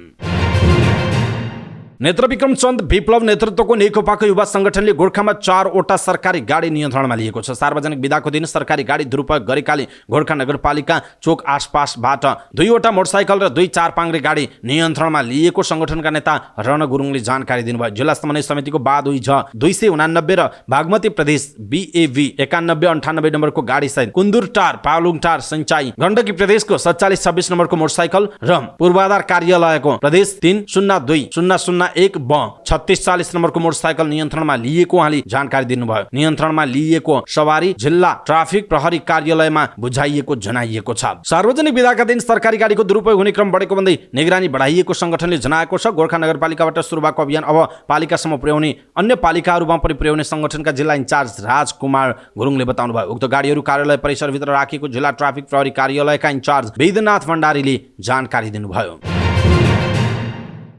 Speaker 1: नेत्रविक्रम चन्द विप्लव नेतृत्वको नेकपाको युवा संगठनले गोर्खामा 4वटा सरकारी गाडी नियन्त्रणमा लिएको छ। सार्वजनिक बिदाको दिन सरकारी गाडी दुरुपयोग गरेकाले गोर्खा नगरपालिका चोक आसपासबाट 2वटा मोटरसाइकल र 2 चारपाङ्ग्रे गाडी नियन्त्रणमा लिएको संगठनका नेता रण गुरुङले जानकारी दिनुभयो। जिल्ला समन्वय समितिको बा 289 र बागमती प्रदेश BAV 9198 नम्बरको गाडी सहित कुन्दुर टार पालुङ टार सिंचाई गण्डकी प्रदेशको 4726 नम्बरको मोटरसाइकल र पूर्वाधार कार्यालयको प्रदेश 302001 ब 3640 नम्बरको मोटरसाइकल नियन्त्रणमा लिएको उहाँले जानकारी दिनुभयो। नियन्त्रणमा लिएको सवारी जिल्ला ट्राफिक प्रहरी कार्यालयमा बुझाइएको जनाइएको छ। सार्वजनिक बिदाका दिन सरकारी गाडीको दुरुपयोग हुने क्रम बढेको भन्दै निगरानी बढाइएको संगठनले जनाएको छ। गोर्खा नगरपालिकाबाट सुरु भएको अभियान अब पालिकासम्म पुर्याउने अन्य पालिकाहरूमा पनि पुर्याउने संगठनका जिल्ला इन्चार्ज राजकुमार गुरुङले बताउनुभयो। उक्त गाडीहरू कार्यालय परिसरभित्र राखिएको जिल्ला ट्राफिक प्रहरी कार्यालयका इन्चार्ज वेदनाथ भण्डारीले जानकारी दिनुभयो।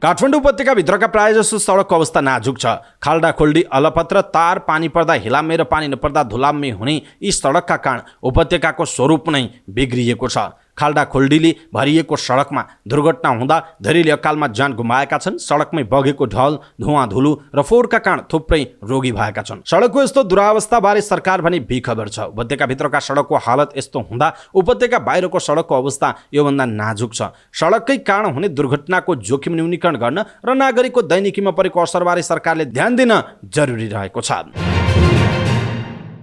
Speaker 1: काठमाडौँ उपत्यकाभित्रका प्रायजसो सडकको अवस्था नाजुक छ। खाल्डा खोल्डी अलपत्र तार पानी पर्दा हिलाम्मे र पानी नपर्दा धुलाम्मे हुने यी सडकका कारण उपत्यकाको स्वरूप नै बिग्रिएको छ। खाल्डा खोल्डीले भरिएको सडकमा दुर्घटना हुँदा धेरैले अकालमा ज्यान गुमाएका छन्। सडकमै बगेको ढल धुवाँ धुलो र फोहोरका कारण थुप्रै रोगी भएका छन्। सडकको यस्तो दुरावस्थाबारे सरकार भने बेखबर छ। उपत्यकाभित्रका सडकको हालत यस्तो हुँदा उपत्यका बाहिरको सडकको अवस्था योभन्दा नाजुक छ। सडककै कारण हुने दुर्घटनाको जोखिम न्यूनीकरण गर्न र नागरिकको दैनिकीमा परेको असरबारे सरकारले ध्यान दिन जरुरी रहेको छ।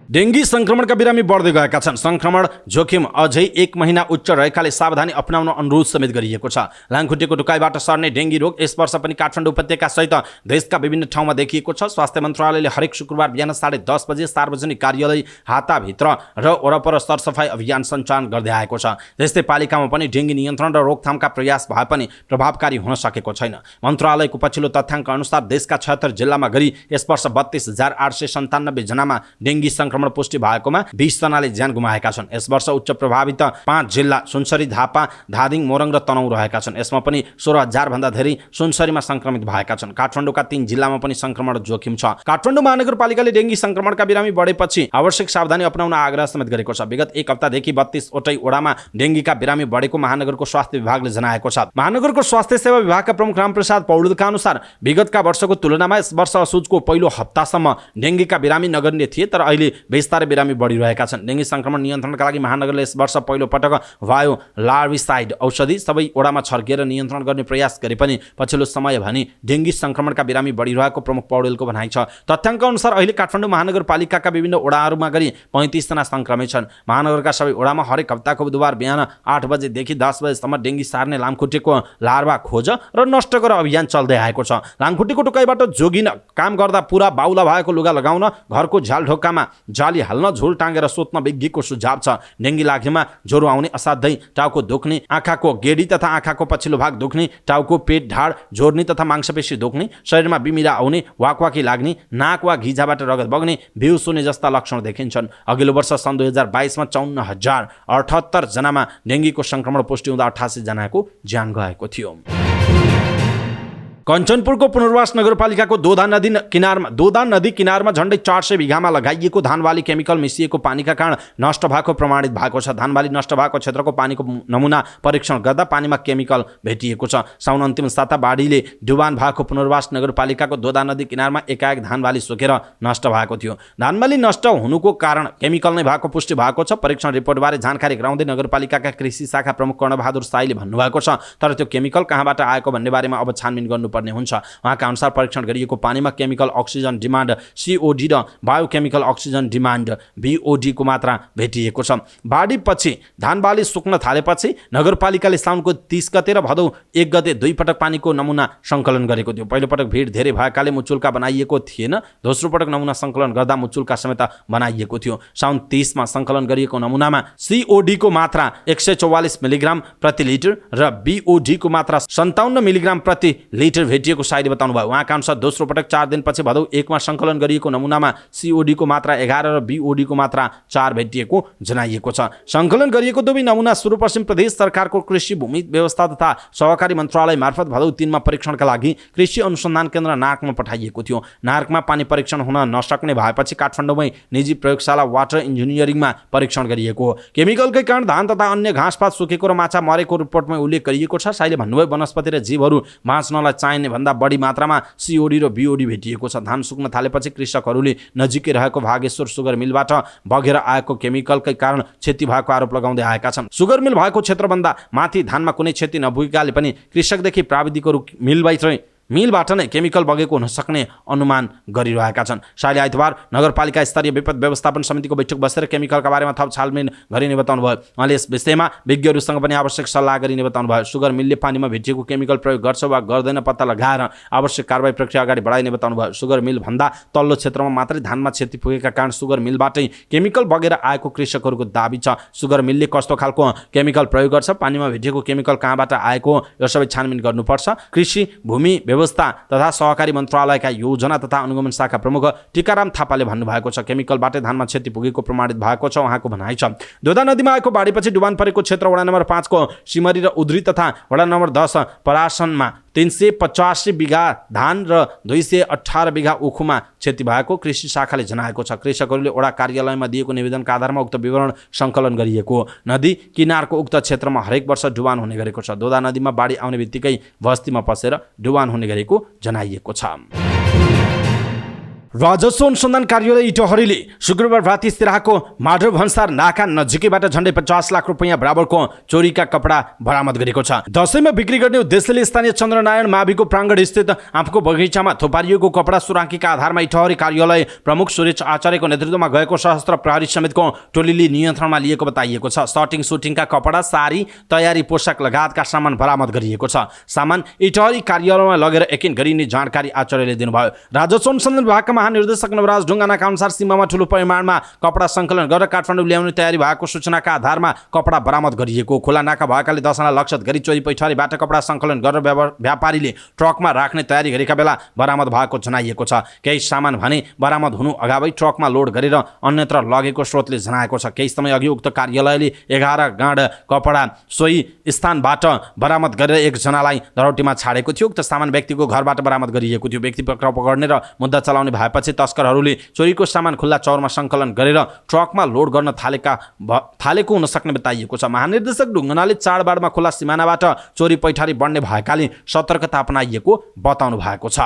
Speaker 1: डेङ्गी संक्रमणका बिरामी बढ्दै गएका छन्। संक्रमण जोखिम अझै 1 महिना उच्च रहेकाले सावधानी अपनाउन अनुरोध समेत गरिएको छ। लामखुट्टेको टुकाइबाट सर्ने डेङ्गी रोग यस वर्ष पनि काठमाडौँ उपत्यका सहित देशका विभिन्न ठाउँमा देखिएको छ। स्वास्थ्य मन्त्रालयले हरेक शुक्रबार बिहान 10:30 बजे सार्वजनिक कार्यालय हाताभित्र र वरपर सरसफाई अभियान सञ्चालन गर्दै आएको छ। त्यस्तै पालिकामा पनि डेङ्गी नियन्त्रण र रोकथामका प्रयास भए पनि प्रभावकारी हुन सकेको छैन। मन्त्रालयको पछिल्लो तथ्याङ्क अनुसार देशका 76 जिल्लामा गरी यस वर्ष 32897 जनामा डेङ्गी पुष्टि भएकोमा 20 जनाले ज्यान गुमाएका छन्। यस वर्ष उच्च प्रभावित 5 जिल्ला सुनसरी, धापा, धादिङ, मोरङ र तनहुँ रहेका छन्। यसमा पनि 16,000 भन्दा धेरै सुनसरीमा संक्रमित भएका छन्। काठमाडौँका 3 जिल्लामा पनि संक्रमण जोखिम छ। काठमाडौँ महानगरपालिकाले डेङ्गी संक्रमणका बिरामी बढेपछि आवश्यक सावधानी अपनाउन आग्रह समेत गरेको छ। विगत 1 हप्तादेखि 32 वटै वडामा डेङ्गीका बिरामी बढेको महानगरको स्वास्थ्य विभागले जनाएको छ। महानगरको स्वास्थ्य सेवा विभागका प्रमुख रामप्रसाद पौडेलका अनुसार विगतका वर्षको तुलनामा यस वर्ष असोजको पहिलो हप्तासम्म डेङ्गीका बिरामी नगर्ने थिए, तर अहिले बिस्तारै बिरामी बढिरहेका छन्। डेङ्गी संक्रमण नियन्त्रणका लागि महानगरले यस वर्ष पहिलो पटक वायो लार्विसाइड औषधि सबै वडामा छर्किएर नियन्त्रण गर्ने प्रयास गरे पनि पछिल्लो समय भने डेङ्गी संक्रमणका बिरामी बढिरहेको प्रमुख पौडेलको भनाइ छ। तथ्याङ्क अनुसार अहिले काठमाडौँ महानगरपालिकाका विभिन्न वडाहरूमा गरी 35 जना संक्रमित छन्। महानगरका सबै वडामा हरेक हप्ताको बुधबार बिहान 8 बजेदेखि 10 बजेसम्म डेङ्गी सार्ने लामखुट्टेको लार्वा खोज र नष्ट गर अभियान चल्दै आएको छ। लामखुट्टेको टोकाइबाट जोगिन काम गर्दा पुरा बाउला भएको लुगा लगाउन, घरको झ्यालढोकामा जाली हाल्न, झोल टाँगेर सोध्न विज्ञको सुझाव छ। डेङ्गी लागेमा ज्वरो आउने, असाध्यै टाउको दुख्ने, आँखाको गेडी तथा आँखाको पछिल्लो भाग दुख्ने, टाउको पेट ढाड जोर्नी तथा मांसपेशी दुख्ने, शरीरमा बिमिरा आउने, वाकवाकी लाग्ने, नाक वा घिजाबाट रगत बग्ने, बेहोस हुने जस्ता लक्षण देखिन्छन्। अघिल्लो वर्ष सन् 2022 मा 54,078 जनामा डेङ्गीको संक्रमण पुष्टि हुँदा 88 जनाको ज्यान गएको थियो। कञ्चनपुरको पुनर्वास नगरपालिकाको दोदान नदी किनारमा झन्डै 400 बिघामा लगाइएको धानबाली केमिकल मिसिएको पानीका कारण नष्ट भएको प्रमाणित भएको छ। धानबाली नष्ट भएको क्षेत्रको पानीको नमुना परीक्षण गर्दा पानीमा केमिकल भेटिएको छ। साउन अन्तिम साता बाढीले डुबान भएको पुनर्वास नगरपालिकाको दोदान नदी किनारमा एकाएक धानबाली सुकेर नष्ट भएको थियो। धानबाली नष्ट हुनुको कारण केमिकल नै भएको पुष्टि भएको छ। परीक्षण रिपोर्टबारे जानकारी गराउँदै नगरपालिकाका कृषि शाखा प्रमुख कर्णबहादुर साईले भन्नुभएको छ, तर त्यो केमिकल कहाँबाट आएको भन्ने बारेमा अब छानबिन गर्नु हुन्छ। उहाँका अनुसार परीक्षण गरिएको पानीमा केमिकल अक्सिजन डिमान्ड COD र बायोकेमिकल अक्सिजन डिमान्ड BOD को मात्रा भेटिएको छ। बाढीपछि धानबाली सुक्न थालेपछि नगरपालिकाले साउनको 30 गते र भदौ 1 गते 2 पटक पानीको नमुना सङ्कलन गरेको थियो। पहिलो पटक भिड धेरै भएकाले मुचुल्का बनाइएको थिएन। दोस्रो पटक नमुना सङ्कलन गर्दा मुचुल्का समेत बनाइएको थियो। साउन 30 मा सङ्कलन गरिएको नमुनामा COD को मात्रा 144 मिलिग्राम प्रति लिटर र BOD को मात्रा 57 मिलिग्राम प्रति लिटर भेटिएको साईले बताउनु भयो। उहाँका अनुसार दोस्रो पटक 4 दिनपछि भदौ 1 मा सङ्कलन गरिएको नमुनामा COD को मात्रा 11 र BOD को मात्रा 4 भेटिएको जनाइएको छ। सङ्कलन गरिएको दुवै नमुना सुदूरपश्चिम प्रदेश सरकारको कृषि भूमि व्यवस्था तथा सहकारी मन्त्रालय मार्फत भदौ 3 मा परीक्षणका लागि कृषि अनुसन्धान केन्द्र नार्कमा पठाइएको थियो। नार्कमा पानी परीक्षण हुन नसक्ने भएपछि काठमाडौँमै निजी प्रयोगशाला वाटर इन्जिनियरिङमा परीक्षण गरिएको हो। केमिकलकै कारण धान तथा अन्य घाँसपात सुकेको र माछा मरेको रिपोर्टमा उल्लेख गरिएको छ। साईले भन्नुभयो, वनस्पति र जीवहरू बाँच्नलाई चाहिने भन्दा बढी मात्रामा COD र BOD भेटिएको छ। धान सुक्न थालेपछि कृषकहरूले नजिकै रहेको भागेश्वर सुगर मिलबाट बगेर आएको केमिकलकै कारण क्षति भएको आरोप लगाउँदै आएका छन्। सुगर मिल भएको क्षेत्रभन्दा माथि धानमा कुनै क्षति नभएकाले पनि कृषकदेखि प्राविधिकहरू मिलबाट नै केमिकल बगेको हुन सक्ने अनुमान गरिरहेका छन्। साईले आइतबार नगरपालिका स्तरीय विपद व्यवस्थापन समितिको बैठक बसेर केमिकलका बारेमा थप छानबिन गरिने बताउनु भयो। उहाँले यस विषयमा विज्ञहरूसँग पनि आवश्यक सल्लाह गरिने बताउनु भयो। सुगर मिलले पानीमा भेटिएको केमिकल प्रयोग गर्छ वा गर्दैन पत्ता लगाएर आवश्यक कारबाही प्रक्रिया अगाडि बढाइने बताउनु भयो। सुगर मिल भन्दा तल्लो क्षेत्रमा मात्रै धानमा क्षति पुगेका कारण सुगर मिलबाटै केमिकल बगेर आएको कृषकहरूको दाबी छ। सुगर मिलले कस्तो खालको केमिकल प्रयोग गर्छ, पानीमा भेटिएको केमिकल कहाँबाट आएको, यो सबै छानबिन गर्नुपर्छ। कृषि भूमि व्यवस्था तथा सहकारी मन्त्रालयका योजना तथा अनुगमन शाखा प्रमुख टिकाराम थापाले भन्नुभएको छ, केमिकलबाटै धानमा क्षति पुगेको प्रमाणित भएको छ। उहाँको भनाइ छ, दोदा नदीमा आएको बाढीपछि डुबान परेको क्षेत्र वडा नम्बर 5 को सिमरी र उद्री तथा वडा नम्बर 10 परासनमा 385 बिघा धान र 218 बिघा उखुमा क्षति भएको कृषि शाखाले जनाएको छ। कृषकहरूले वडा कार्यालयमा दिएको निवेदनका आधारमा उक्त विवरण सङ्कलन गरिएको हो। नदी किनारको उक्त क्षेत्रमा हरेक वर्ष डुबान हुने गरेको छ। दोदा नदीमा बाढी आउने बित्तिकै बस्तीमा पसेर डुबान हुने गरेको जनाइएको छ। राजस्व अनुसन्धान कार्यालय इटहरीले शुक्रबार राति सिराहाको माधव भन्सार नाका नजिकैबाट झन्डै 50 लाख रुपैयाँ बराबरको चोरीका कपडा बरामद गरेको छ। दशैंमा बिक्री गर्ने उद्देश्यले स्थानीय चन्द्रनारायण माविको प्राङ्गण स्थित आफूको बगैँचामा थुपारिएको कपडा सुराकीका आधारमा इटहरी कार्यालय प्रमुख सुरेश आचार्यको नेतृत्वमा गएको सशस्त्र प्रहरी समितिको टोलीले नियन्त्रणमा लिएको बताइएको छ। सर्टिङ सुटिङका कपडा, सारी, तयारी पोसाक लगायतका सामान बरामद गरिएको छ। सामान इटहरी कार्यालयमा लगेर यकिन गरिने जानकारी आचार्यले दिनुभयो। राजस्व अनुसन्धान विभागका महानिर्देशक नवराज ढुङ्गानाका अनुसार सीमामा ठूलो परिमाणमा कपडा सङ्कलन गरेर काठमाडौँ ल्याउने तयारी भएको सूचनाका आधारमा कपडा बरामद गरिएको। खुला नाका भएकाले दशैंलाई लक्षित गरी चोरी पैठारीबाट कपडा सङ्कलन गरेर व्यापारीले ट्रकमा राख्ने तयारी गरेका बेला बरामद भएको जनाइएको छ। केही सामान भने बरामद हुनु अगावै ट्रकमा लोड गरेर अन्यत्र लगेको स्रोतले जनाएको छ। केही समय अघि उक्त कार्यालयले 11 गाँड कपडा सोही स्थानबाट बरामद गरेर एकजनालाई धरौटीमा छाडेको थियो। उक्त सामान व्यक्तिको घरबाट बरामद गरिएको थियो। व्यक्ति पक्राउ पकड्ने र मुद्दा चलाउने भएपछि तस्करहरूले चोरीको सामान खुल्ला चौरमा सङ्कलन गरेर ट्रकमा लोड गर्न थालेको हुन सक्ने बताइएको छ। महानिर्देशक ढुङ्गानाले चाडबाडमा खुल्ला सिमानाबाट चोरी पैठारी बढ्ने भएकाले सतर्कता अपनाइएको बताउनु भएको छ।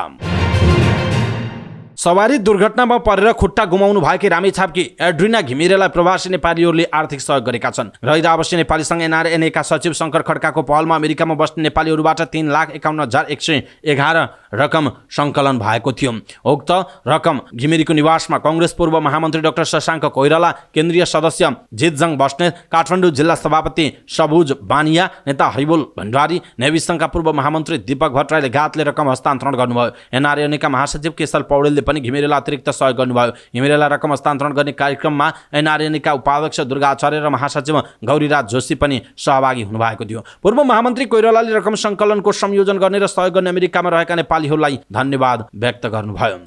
Speaker 1: सवारी दुर्घटनामा परेर खुट्टा गुमाउनु भएकी रामेछापकी एड्रिना घिमिरेलाई प्रवासी नेपालीहरूले आर्थिक सहयोग गरेका छन्। रहित आवासीय नेपाली सङ्घ एनआरएनएका सचिव शङ्कर खड्काको पहलमा अमेरिकामा बस्ने नेपालीहरूबाट 3,51,111 रकम सङ्कलन भएको थियो। उक्त रकम घिमिरेको निवासमा काङ्ग्रेस पूर्व महामन्त्री डाक्टर शशाङ्क कोइराला, केन्द्रीय सदस्य जितजङ बस्नेत, काठमाडौँ जिल्ला सभापति सबुज बानिया, नेता हरिबोल भण्डारी, नेवी सङ्घका पूर्व महामन्त्री दीपक भट्टराईले गातले रकम हस्तान्तरण गर्नुभयो। एनआरएनएका महासचिव केशल पौडेलले पनि घिमिरेलाई अतिरिक्त सहयोग गर्नुभयो। घिमिरेलाई रकम हस्तान्तरण गर्ने कार्यक्रममा एनआरएनएका उपाध्यक्ष दुर्गा आचार्य र महासचिव गौरीराज जोशी पनि सहभागी हुनुभएको थियो। पूर्व महामन्त्री कोइरालाले रकम सङ्कलनको संयोजन गर्ने र सहयोग गर्ने अमेरिकामा रहेका नेपालीहरूलाई धन्यवाद व्यक्त गर्नुभयो।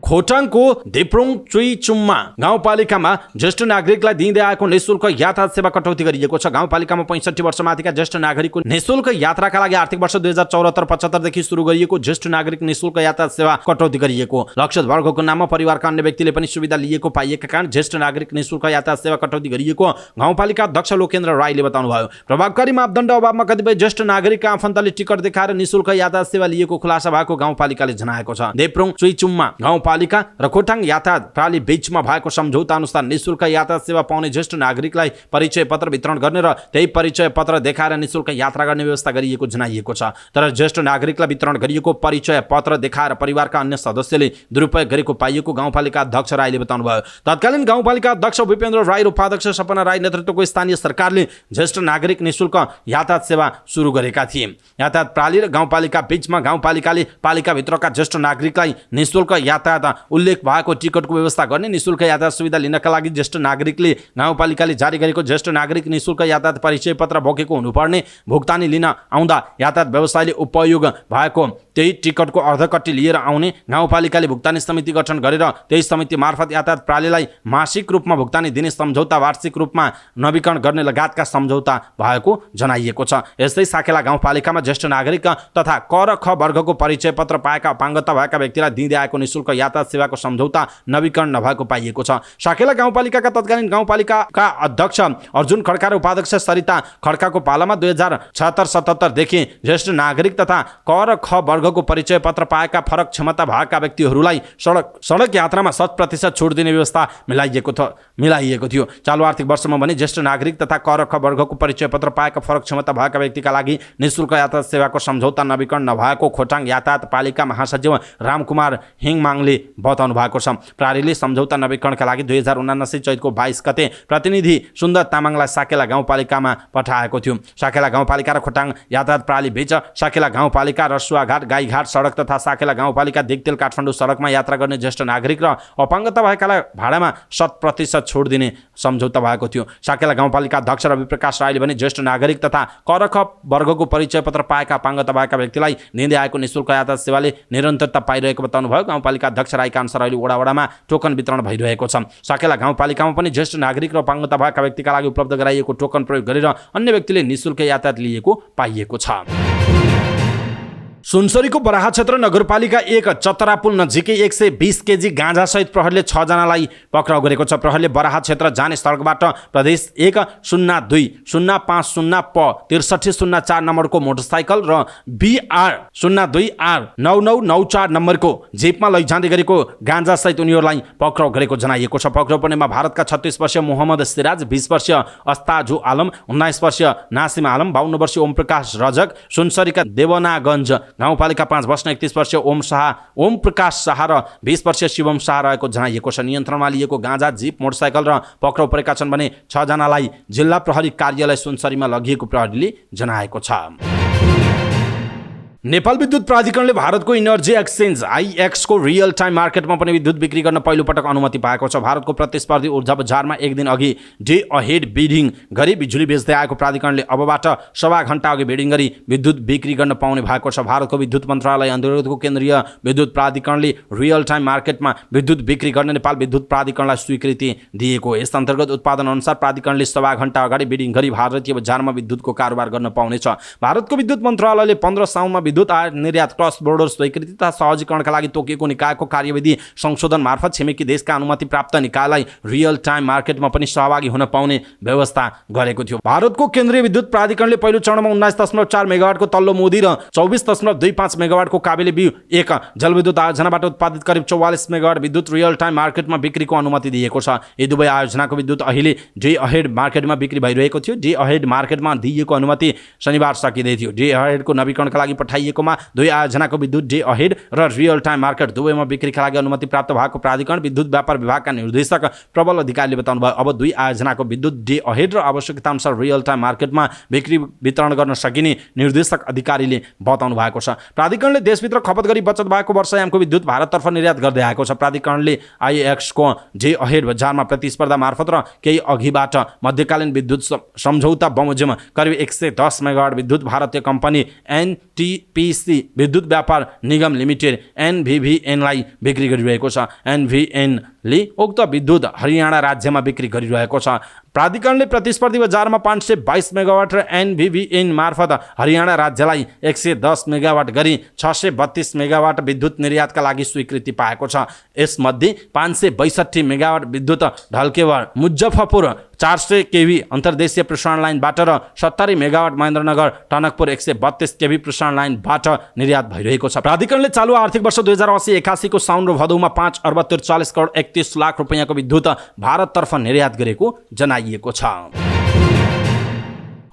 Speaker 1: खोटाङको देप्रोङ चुइचुममा गाउँपालिकामा ज्येष्ठ नागरिकलाई दिँदै आएको निःशुल्क यातायात सेवा कटौती गरिएको छ। गाउँपालिकामा 65 वर्षमाथिका ज्येष्ठ नागरिकको निःशुल्क यात्राका लागि आर्थिक वर्ष 2074-75 देखि सुरु गरिएको ज्येष्ठ नागरिक निःशुल्क यातायात सेवा कटौती गरिएको। लक्षित वर्गको नाममा परिवारका अन्य व्यक्तिले पनि सुविधा लिएको पाइएका कारण ज्येष्ठ नागरिक निःशुल्क यातायात सेवा कटौती गरिएको गाउँपालिका अध्यक्ष लोकेन्द्र राईले बताउनुभयो। प्रभावकारी मापदण्ड अभावमा कतिपय ज्येष्ठ नागरिकका आफन्तले टिकट देखाएर निःशुल्क यातायात सेवा लिएको खुलासा भएको गाउँपालिकाले जनाएको छ। देप्रोङ चुइचुममा गाउँपालिका र खोटाङ यातायात प्रणाली बीचमा भएको सम्झौता अनुसार निःशुल्क यातायात सेवा पाउने ज्येष्ठ नागरिकलाई परिचय पत्र वितरण गर्ने र त्यही परिचय पत्र देखाएर निःशुल्क यात्रा गर्ने व्यवस्था गरिएको जनाइएको छ। तर ज्येष्ठ नागरिकलाई वितरण गरिएको परिचय पत्र देखाएर परिवारका अन्य सदस्यले दुरुपयोग गरेको पाइएको गाउँपालिका अध्यक्ष राईले बताउनुभयो। तत्कालीन गाउँपालिका अध्यक्ष भूपेन्द्र राई र उपाध्यक्ष सपना राई नेतृत्वको स्थानीय सरकारले ज्येष्ठ नागरिक निःशुल्क यातायात सेवा सुरु गरेका थिए। यातायात प्रणाली र गाउँपालिका बीचमा गाउँपालिकाले पालिकाभित्रका ज्येष्ठ नागरिकलाई निःशुल्क यातायात उल्लेख भएको टिकटको व्यवस्था गर्ने, निःशुल्क यातायात सुविधा लिनका लागि ज्येष्ठ नागरिकले गाउँपालिकाले जारी गरेको ज्येष्ठ नागरिक निःशुल्क यातायात परिचय पत्र बोकेको हुनुपर्ने, भुक्तानी लिन आउँदा यातायात व्यवसायले उपयोग भएको त्यही टिकटको अर्धकट्टी लिएर आउने, गाउँपालिकाले भुक्तानी समिति गठन गरेर त्यही समिति मार्फत यातायात प्रणालीलाई मासिक रूपमा भुक्तानी दिने सम्झौता, वार्षिक रूपमा नवीकरण गर्ने लगायतका सम्झौता भएको जनाइएको छ। यस्तै साकेला गाउँपालिकामा ज्येष्ठ नागरिक तथा क र ख वर्गको परिचय पत्र पाएका अपाङ्गता भएका व्यक्तिलाई दिँदै आएको निःशुल्क यातायात सेवाको सम्झौता नवीकरण नभएको पाइएको छ। साकेला गाउँपालिकाका तत्कालीन गाउँपालिकाका अध्यक्ष अर्जुन खड्का र उपाध्यक्ष सरिता खड्काको पालामा 2076-77 देखि ज्येष्ठ नागरिक तथा क र ख वर्गको परिचय पत्र पाएका फरक क्षमता भएका व्यक्तिहरूलाई सडक यात्रामा 100% छुट दिने व्यवस्था मिलाइएको थियो। चालु आर्थिक वर्षमा भने ज्येष्ठ नागरिक तथा क र ख वर्गको परिचय पत्र पाएका फरक क्षमता भएका व्यक्तिका लागि निःशुल्क यातायात सेवाको सम्झौता नवीकरण नभएको खोटाङ यातायात पालिका महासचिव रामकुमार हिङमाङले बताउनु भएको छ। प्रहरीले सम्झौता नवीकरणका लागि 2079 चैतको 22 गते प्रतिनिधि सुन्दर तामाङलाई साकेला गाउँपालिकामा पठाएको थियो। साकेला गाउँपालिका र खोटाङ यातायात प्रणाली बीच साकेला गाउँपालिका रसुवाघाट गाईघाट सडक तथा साकेला गाउँपालिका दिगतेल काठमाडौँ सडकमा यात्रा गर्ने ज्येष्ठ नागरिक र अपाङ्गता भएकालाई भाडामा 100% छुट दिने सम्झौता भएको थियो। साकेला गाउँपालिका अध्यक्ष रवि प्रकाश राईले भने ज्येष्ठ नागरिक तथा क र ख वर्गको परिचय पत्र पाएका अपाङ्गता भएका व्यक्तिलाई दिँदै आएको निःशुल्क यातायात सेवाले निरन्तरता पाइरहेको बताउनुभयो। गाउँपालिका अध्यक्ष राईका अनुसार अहिले वडावडामा टोकन वितरण भइरहेको छ। साकेला गाउँपालिकामा पनि ज्येष्ठ नागरिक र अपाङ्गता भएका व्यक्तिका लागि उपलब्ध गराइएको टोकन प्रयोग गरेर अन्य व्यक्तिले निःशुल्क यातायात लिएको पाइएको छ। सुनसरीको बराहा क्षेत्र नगरपालिका 1 चतरा पुल नजिकै 120 केजी गाँजासहित प्रहरीले 6 जनालाई पक्राउ गरेको छ। प्रहरीले बराहा क्षेत्र जाने सडकबाट प्रदेश 102-050 प 6304 नम्बरको मोटरसाइकल र BR 02R9994 नम्बरको जिपमा लैजाँदै गरेको गाँजासहित उनीहरूलाई पक्राउ गरेको जनाइएको छ। पक्राउ पर्नेमा भारतका 36 वर्षीय मोहम्मद सिराज, 20 वर्षीय अस्ताजु आलम, 19 वर्षीय नासिम आलम, 52 वर्षीय ओम प्रकाश रजक, सुनसरीका देवनागञ्ज गाउँपालिका 5 बस्ने 31 वर्षीय ओम प्रकाश शाह र 20 वर्षीय शिवम शाह रहेको जनाइएको छ। नियन्त्रणमा लिएको गाँजा, जीप, मोटरसाइकल र पक्राउ परेका छन् भने 6 जनालाई जिल्ला प्रहरी कार्यालय सुनसरीमा लगिएको प्रहरीले जनाएको छ। नेपाल विद्युत प्राधिकरणले भारतको इनर्जी एक्सचेन्ज IEX को रियल टाइम मार्केटमा पनि विद्युत बिक्री गर्न पहिलो पटक अनुमति पाएको छ। भारतको प्रतिस्पर्धी ऊर्जा बजारमा एक दिन अघि डे अहेड बिडिङ गरी बिजुली बेच्दै आएको प्राधिकरणले अबबाट सवा घण्टा अघि बिडिङ गरी विद्युत बिक्री गर्न पाउने भएको छ। भारतको विद्युत मन्त्रालय अन्तर्गतको केन्द्रीय विद्युत प्राधिकरणले रियल टाइम मार्केटमा विद्युत बिक्री गर्न नेपाल विद्युत प्राधिकरणलाई स्वीकृति दिएको। यस अन्तर्गत उत्पादन अनुसार प्राधिकरणले सवा घण्टा अगाडि बिडिङ गरी भारतीय बजारमा विद्युतको कारोबार गर्न पाउनेछ। भारतको विद्युत मन्त्रालयले 15 साउनमा विद्युत आयात निर्यात क्रस बोर्डर स्वीकृति तथा सहजीकरणका लागि तोकिएको निकायको कार्यविधि संशोधन मार्फत छिमेकी देशका अनुमति प्राप्त निकायलाई रियल टाइम मार्केटमा पनि सहभागी हुन पाउने व्यवस्था गरेको थियो। भारतको केन्द्रीय विद्युत प्राधिकरणले पहिलो चरणमा 19.4 मेगावाटको तल्लो मोदी र 24.25 मेगावाटको काबेली बिउ एक जलविद्युत आयोजनाबाट उत्पादित करिब 44 मेगावाट विद्युत रियल टाइम मार्केटमा बिक्रीको अनुमति दिएको छ। यी दुवै आयोजनाको विद्युत अहिले डे अहेड मार्केटमा बिक्री भइरहेको थियो। डे अहेड मार्केटमा दिइएको अनुमति शनिबार सकिँदै थियो। डे अहेडको नवीकरणका लागि पठाइएकोमा दुवै आयोजनाको विद्युत डे अहेड र रियल टाइम मार्केट दुवैमा बिक्रीका लागि अनुमति प्राप्त भएको प्राधिकरण विद्युत व्यापार विभागका निर्देशक प्रबल अधिकारीले बताउनुभयो। अब दुई आयोजनाको विद्युत डे अहेड र आवश्यकता अनुसार रियल टाइम मार्केटमा बिक्री वितरण गर्न सकिने निर्देशक अधिकारीले बताउनु भएको छ। प्राधिकरणले देशभित्र खपत गरी बचत भएको वर्षायामको विद्युत भारततर्फ निर्यात गर्दै आएको छ। प्राधिकरणले आईएक्सको डे अहेड बजारमा प्रतिस्पर्धा मार्फत र केही अघिबाट मध्यकालीन विद्युत सम्झौता बमोजिम करिब 110 मेगावाट विद्युत भारतीय कम्पनी एनटीपीसी विद्युत व्यापार निगम लिमिटेड एनभीभीएनलाई बिक्री गरिरहेको छ। एनभीएनले उक्त विद्युत हरियाणा राज्यमा बिक्री गरिरहेको छ। प्राधिकरणले प्रतिस्पर्धी बजारमा 522 मेगावाट र एनभीभीएन मार्फत हरियाणा राज्यलाई 110 मेगावाट गरी 632 मेगावाट विद्युत निर्यातका लागि स्वीकृति पाएको छ। यसमध्ये 562 मेगावाट विद्युत ढल्केवर मुजफ्फरपुर 400 केभी अन्तर्देशीय प्रसारण लाइनबाट र 70 मेगावाट महेन्द्रनगर टनकपुर 132 केभी प्रसारण लाइनबाट निर्यात भइरहेको छ। प्राधिकरणले चालु आर्थिक वर्ष 2080-81 को साउन र भदौमा 5 अर्ब 43 करोड 31 लाख रुपैयाँको विद्युत भारततर्फ निर्यात गरेको जनाइएको छ।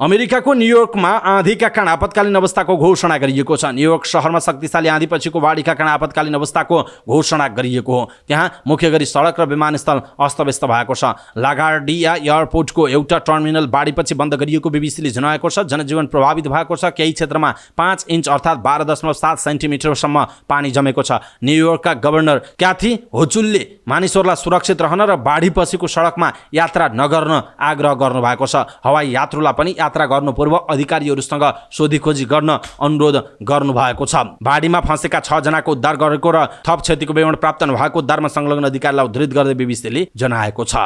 Speaker 1: अमेरिकाको न्युयोर्कमा आँधीका कारण आपतकालीन अवस्थाको घोषणा गरिएको छ। न्युयोर्क शहरमा शक्तिशाली आँधीपछिको बाढीका कारण आपतकालीन अवस्थाको घोषणा गरिएको हो। त्यहाँ मुख्य गरी सडक र विमानस्थल अस्तव्यस्त भएको छ। लागार्डिया एयरपोर्टको एउटा टर्मिनल बाढीपछि बन्द गरिएको बीबीसीले जनाएको छ। जनजीवन प्रभावित भएको छ। केही क्षेत्रमा 5 इन्च अर्थात् 12.7 सेन्टिमिटरसम्म पानी जमेको छ। न्युयोर्कका गभर्नर क्याथी होचुलले मानिसहरूलाई सुरक्षित रहन र बाढीपछिको सडकमा यात्रा नगर्न आग्रह गर्नुभएको छ। हवाई यात्रुलाई पनि यात्रा गर्नु पूर्व अधिकारीहरूसँग सोधीखोजी गर्न अनुरोध गर्नुभएको छ। बाढीमा फँसेका 6 जनाको उद्धार गरेको र थप क्षतिको विवरण प्राप्त नभएको उद्धारमा संलग्न अधिकारीलाई उद्धृत गर्दै बीबीसीले जनाएको छ।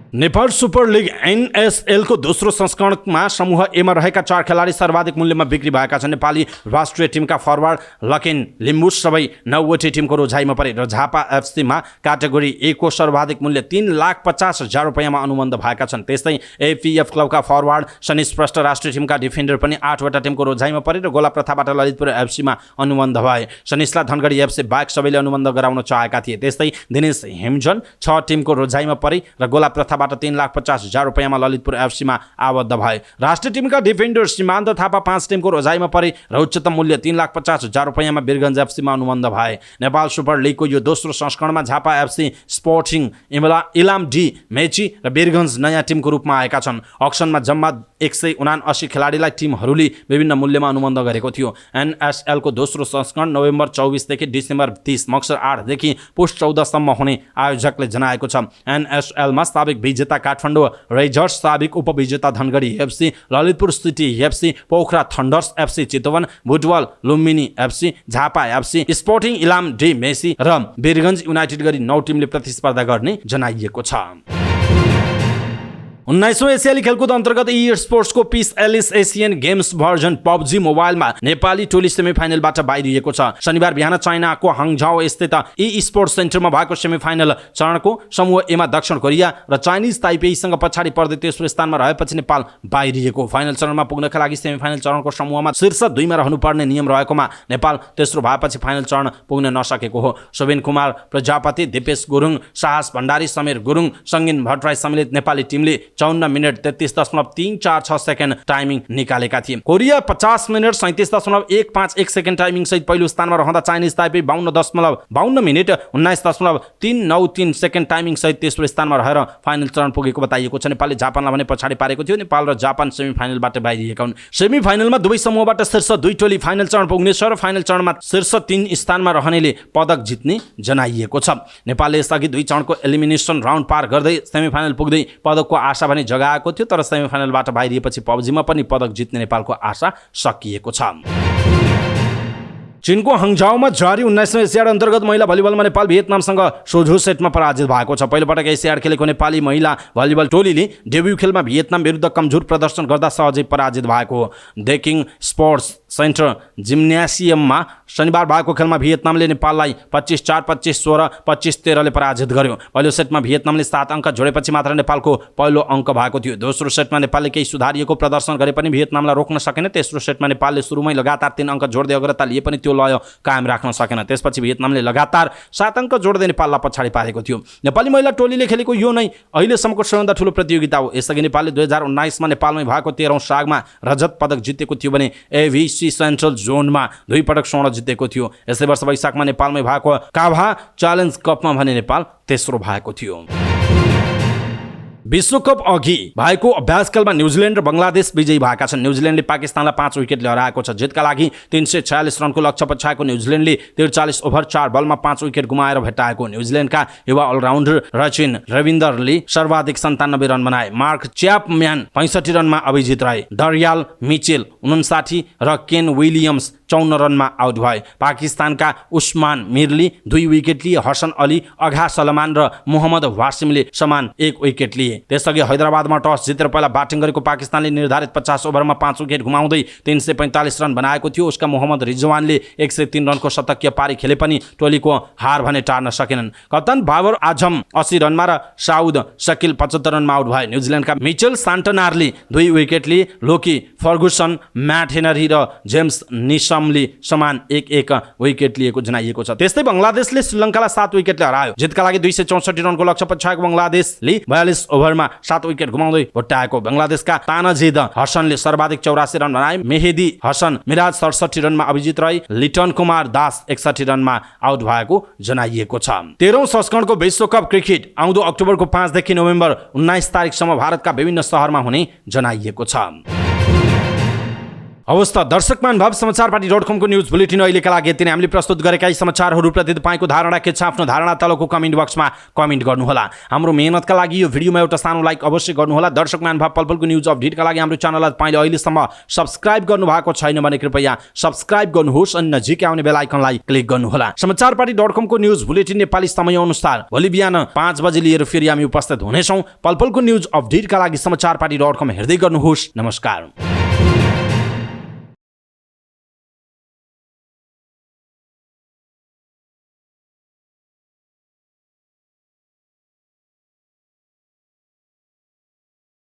Speaker 1: नेपाल सुपर लिग एनएसएल को दोस्रो संस्करणमा समूह एमा रहेका 4 खेलाडी सर्वाधिक मूल्यमा बिक्री भएका छन्। नेपाली राष्ट्रिय टिमका फरवार्ड लकेन लिम्बू सबै 9वटै टिमको रोजाइमा परे र झापा एफसीमा क्याटेगोरी ए को सर्वाधिक मूल्य 3,50,000 रुपैयाँमा अनुबन्ध भएका छन्। त्यस्तै एपीएफ क्लबका फरवार्ड शनि श्रेष्ठ राष्ट्रिय टिमका डिफेन्डर पनि 8वटा टिमको रोजाइमा परे र गोला प्रथाबाट ललितपुर एफसीमा अनुबन्ध भए। शनिसलाई धनगढी एफसी बाहेक सबैले अनुबन्ध गराउन चाहेका थिए। त्यस्तै दिनेश हेमजन 6 टिमको रोजाइमा परे र गोला प्रथा 3,50,000 रुपैयाँमा ललितपुर एफसीमा आबद्ध भए। राष्ट्रिय टिमका डिफेन्डर सीमान्त थापा 5 टिमको रोजाइमा परे र उच्चतम मूल्य 3,50,000 रुपैयाँमा वीरगञ्ज एफसीमा अनुबन्ध भए। नेपाल सुपर लिगको यो दोस्रो संस्करणमा Jhapa FC, sporting Ilam D Mechi र वीरगञ्ज नयाँ टिमको रूपमा आएका छन्। अक्सनमा जम्मा 179 खेलाडीलाई टिमहरूले विभिन्न मूल्यमा अनुबन्ध गरेको थियो। एनएसएलको दोस्रो संस्करण नोभेम्बर 24 देखि डिसेम्बर 30, मक्सर 8 देखि पुष 14 सम्म हुने आयोजकले जनाएको छ। एनएसएलमा साबिक विजेता काठमाडौँ रेजर्स, साबिक उपविजेता Dhangadhi FC, Lalitpur city FC, Pokhara thunders FC Chitwan, Butwal Lumbini FC, Jhapa FC, sporting Ilam de Mechi र वीरगञ्ज युनाइटेड गरी 9 टिमले प्रतिस्पर्धा गर्ने जनाइएको छ। 19औं एसियाली खेलकुद अन्तर्गत ई स्पोर्ट्सको peace elite Asian games version PUBG मोबाइलमा नेपाली टोली सेमिफाइनलबाट बाहिरिएको छ। शनिबार बिहान चाइनाको हाङझाओ स्थित ई स्पोर्ट्स सेन्टरमा भएको सेमिफाइनल चरणको समूह एमा दक्षिण कोरिया र चाइनिज ताइपेईसँग पछाडि पर्दै तेस्रो स्थानमा रहेपछि नेपाल बाहिरिएको। फाइनल चरणमा पुग्नका लागि सेमिफाइनल चरणको समूहमा शीर्ष 2 मा रहनुपर्ने नियम रहेकोमा नेपाल तेस्रो भएपछि फाइनल चरण पुग्न नसकेको हो। शोभन कुमार प्रजापति, दिपेश गुरुङ, साहस भण्डारी, समीर गुरुङ, सङ्गिन भट्टराई सम्मिलित नेपाली टिमले 54 मिनट 33.346 सेकेन्ड टाइमिङ निकालेका थिए। कोरिया 50 मिनट 37.151 सेकेन्ड टाइमिङ सहित पहिलो स्थानमा रहँदा Chinese Taipei 52 minute 19.393 second timing सहित तेस्रो स्थानमा रहेर फाइनल चरण पुगेको बताइएको छ। नेपालले जापानलाई भने पछाडि पारेको थियो। नेपाल र जापान सेमिफाइनलबाट बाहिरिएका हुन्। सेमिफाइनलमा दुवै समूहबाट शीर्ष 2 टोली फाइनल चरण पुग्नेछ र फाइनल चरणमा शीर्ष 3 स्थानमा रहनेले पदक जित्ने जनाइएको छ। नेपालले यसअघि 2 चरणको एलिमिनेसन राउन्ड पार गर्दै सेमिफाइनल पुग्दै पदकको आशा भने जगाएको थियो, तर सेमिफाइनलबाट बाहिरिएपछि पबजीमा पनि पदक जित्ने नेपालको आशा सकिएको छ। चीनको हङझाओमा जारी 19औं एसियाड अन्तर्गत महिला भलिबलमा नेपाल भियतनामसँग सोझो सेटमा पराजित भएको छ। पहिलोपटक एसियाड खेलेको नेपाली महिला भलिबल टोलीले डेब्यू खेलमा भियतनाम विरुद्ध कमजोर प्रदर्शन गर्दा सहजै पराजित भएको हो। डेकिङ स्पोर्ट्स सेन्टर जिम्नासियममा शनिबार भएको खेलमा भियतनामले नेपाललाई 25-4, 25-16, 25-13ले पराजित गर्यो। पहिलो सेटमा भियतनामले 7 अङ्क जोडेपछि मात्र नेपालको पहिलो अङ्क भएको थियो। दोस्रो सेटमा नेपालले केही सुधारिएको प्रदर्शन गरे पनि भियतनामलाई रोक्न सकेन। तेस्रो सेटमा नेपालले सुरुमै लगातार 3 अङ्क जोड्दै अग्रता लिए पनि त्यो लय कायम राख्न सकेन। त्यसपछि भियतनामले लगातार 7 अङ्क जोड्दै नेपाललाई पछाडि पारेको थियो। नेपाली महिला टोलीले खेलेको यो नै अहिलेसम्मको सबैभन्दा ठूलो प्रतियोगिता हो। यसअघि नेपालले 2019मा नेपालमै भएको 13औं सागमा रजत पदक जितेको थियो भने एभिसी सेन्ट्रल जोनमा 2 पटक स्वर्ण जितेको थियो। यसै वर्ष वैशाखमा नेपालमै भएको काभा च्यालेन्ज कपमा भने नेपाल तेस्रो भएको थियो। विश्वकप अघि भएको अभ्यासकालमा न्युजिल्यान्ड र बङ्गलादेश विजयी भएका छन्। न्युजिल्यान्डले पाकिस्तानलाई 5 विकेटले हराएको छ। जितका लागि 346 रनको लक्ष्य पछ्याएको न्युजिल्यान्डले 43 ओभर 4 बलमा 5 विकेट गुमाएर भेटाएको। न्युजिल्यान्डका युवा अलराउन्डर रचिन रविन्दरले सर्वाधिक 97 रन बनाए। मार्क च्यापम्यान 65 रनमा अभिजित रहे। डरियाल मिचेल 59 र केन विलियम्स 54 रनमा आउट भए। पाकिस्तानका उस्मान मिरले 2 विकेट लिए। हसन अली, अघा सलमान र मोहम्मद वासिमले समान 1 विकेट लिए। त्यसअघि हैदराबादमा टस जितेर पहिला ब्याटिङ गरेको पाकिस्तानले निर्धारित 50 ओभरमा 5 विकेट गुमाउँदै 345 रन बनाएको थियो। उसका मोहम्मद रिजवानले 103 रनको शतकीय पारी खेले पनि टोलीको हार भने टार्न सकेनन्। कप्तान बाबर आजम 80 रनमा र साउद शकिल 75 रनमा आउट भए। न्युजिल्यान्डका मिचेल सान्टनारले 2 विकेट लिए। लोकी फर्गुसन, म्याट हेनरी र जेम्स निसमले समान 1-1 विकेट लिएको जनाइएको छ। त्यस्तै बङ्गलादेशले श्रीलङ्कालाई 7 विकेटले हरायो। जितका लागि 264 रनको लक्ष्य पछ्याएको बङ्गलादेशले 42 ओभरमा 7 विकेट गुमाउँदै भुट्टाएको। बङ्गलादेशका तानजिद हसनले सर्वाधिक 84 रन बनाए। मेहेदी हसन मिराज 67 रनमा अभिजित रहे। लिटन कुमार दास 61 रनमा आउट भएको जनाइएको छ। 13औं संस्करणको विश्वकप क्रिकेट आउँदो अक्टोबरको 5 देखि नोभेम्बर 19 तारिकसम्म भारतका विभिन्न शहरमा हुने जनाइएको छ। अवस्था दर्शक महानुभाव समाचारपाटी.com को न्यूज बुलेटिन अहिलेका लागि यति नै। हामीले प्रस्तुत गरेका यी समाचारहरूप्रति तपाईँको धारणा के छ? आफ्नो धारणा तलको कमेन्ट बक्समा कमेन्ट गर्नुहोला। हाम्रो मेहनतका लागि यो भिडियोमा एउटा सानो लाइक अवश्य गर्नुहोला। दर्शक महानुभाव पलपलको न्यूज अपडेटका लागि हाम्रो च्यानललाई तपाईँले अहिलेसम्म सब्स्क्राइब गर्नुभएको छैन भने कृपया सब्स्क्राइब गर्नुहोस् अनि नजिकै आउने बेल आइकनलाई क्लिक गर्नुहोला। समाचारपाटी.com को न्यूज बुलेटिन नेपाली समय अनुसार भोलि बिहान 5 बजे लिएर फेरि हामी उपस्थित हुनेछौँ। पलपलको न्यूज अपडेटका लागि समाचारपाटी.com हेर्दै गर्नुहोस्। नमस्कार।